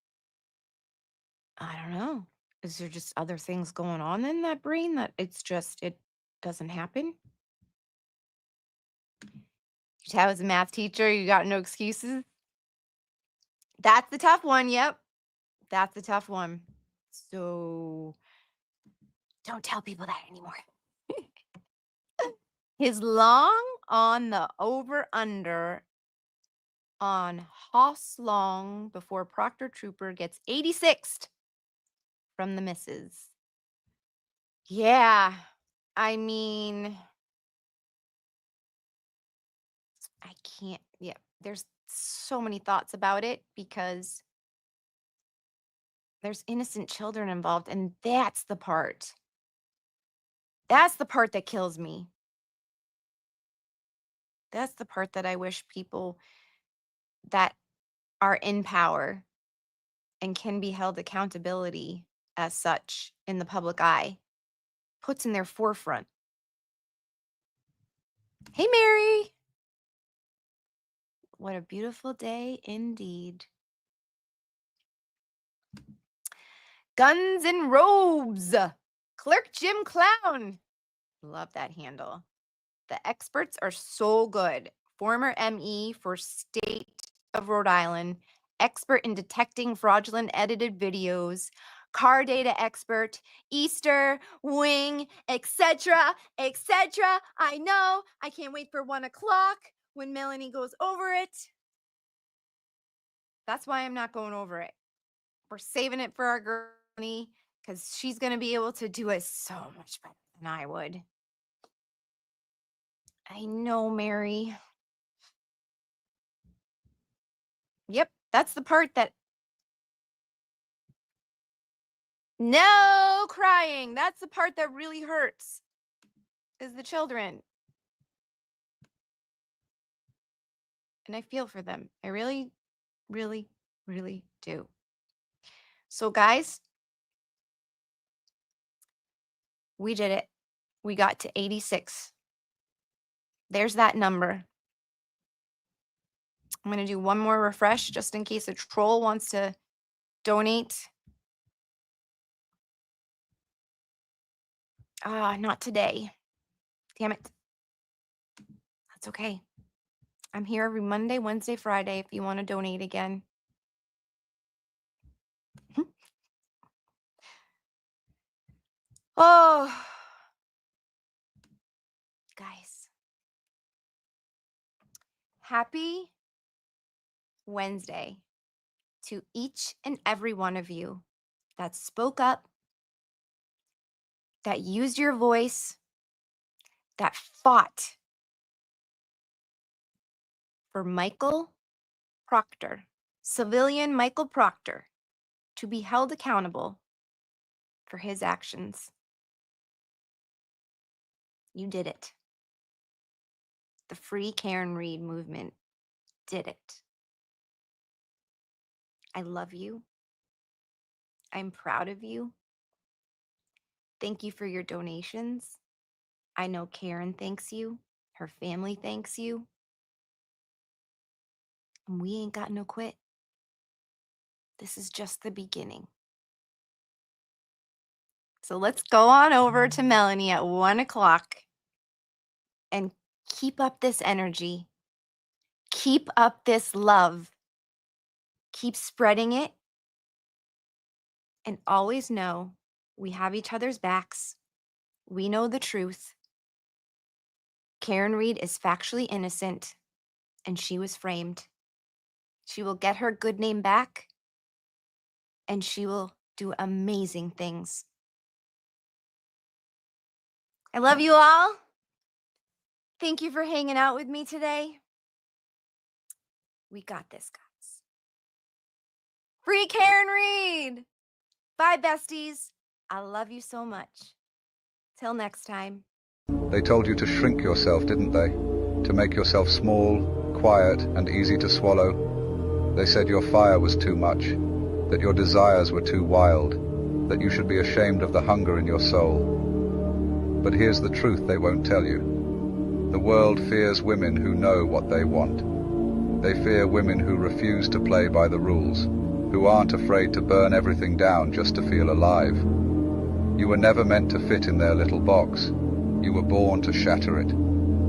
S7: I don't know. Is there just other things going on in that brain that it's just, it doesn't happen? I was a math teacher. You got no excuses. That's the tough one. Yep. That's the tough one. So don't tell people that anymore. His long on the over under on Hoss Long before Proctor Trooper gets 86th from the misses. Yeah. I mean, I can't. Yeah. There's so many thoughts about it because there's innocent children involved. And that's the part. That's the part that kills me. That's the part that I wish people that are in power and can be held accountability as such in the public eye puts in their forefront. Hey, Mary. What a beautiful day indeed. Guns and Robes. Clerk Jim Clown. Love that handle. The experts are so good. Former ME for State of Rhode Island, expert in detecting fraudulent edited videos, car data expert, Easter, wing, etc., etc. I know. I can't wait for 1 o'clock when Melanie goes over it. That's why I'm not going over it. We're saving it for our girl because she's going to be able to do it so much better than I would. I know, Mary. Yep, that's the part that... No crying. That's the part that really hurts, is the children. And I feel for them. I really, really, really do. So, guys, we did it. We got to 86. There's that number. I'm going to do one more refresh just in case a troll wants to donate. Not today. Damn it. That's okay. I'm here every Monday, Wednesday, Friday if you want to donate again. Oh, guys. Happy Wednesday to each and every one of you that spoke up, that used your voice, that fought for Michael Proctor, civilian Michael Proctor, to be held accountable for his actions. You did it. The Free Karen Read movement did it. I love you. I'm proud of you. Thank you for your donations. I know Karen thanks you. Her family thanks you. And we ain't got no quit. This is just the beginning. So let's go on over to Melanie at 1 o'clock and keep up this energy. Keep up this love. Keep spreading it. And always know we have each other's backs. We know the truth. Karen Read is factually innocent, and she was framed. She will get her good name back, and she will do amazing things. I love you all. Thank you for hanging out with me today. We got this, guys. Free Karen Read. Bye, besties. I love you so much. Till next time.
S12: They told you to shrink yourself, didn't they? To make yourself small, quiet, and easy to swallow. They said your fire was too much, that your desires were too wild, that you should be ashamed of the hunger in your soul. But here's the truth they won't tell you. The world fears women who know what they want. They fear women who refuse to play by the rules, who aren't afraid to burn everything down just to feel alive. You were never meant to fit in their little box. You were born to shatter it.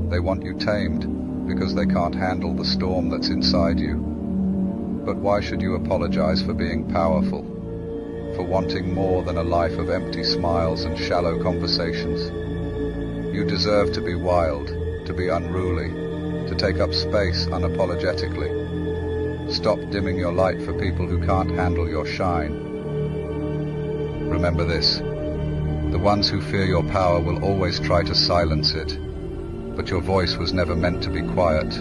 S12: They want you tamed because they can't handle the storm that's inside you. But why should you apologize for being powerful, for wanting more than a life of empty smiles and shallow conversations? You deserve to be wild, to be unruly, to take up space unapologetically. Stop dimming your light for people who can't handle your shine. Remember this. The ones who fear your power will always try to silence it, but your voice was never meant to be quiet.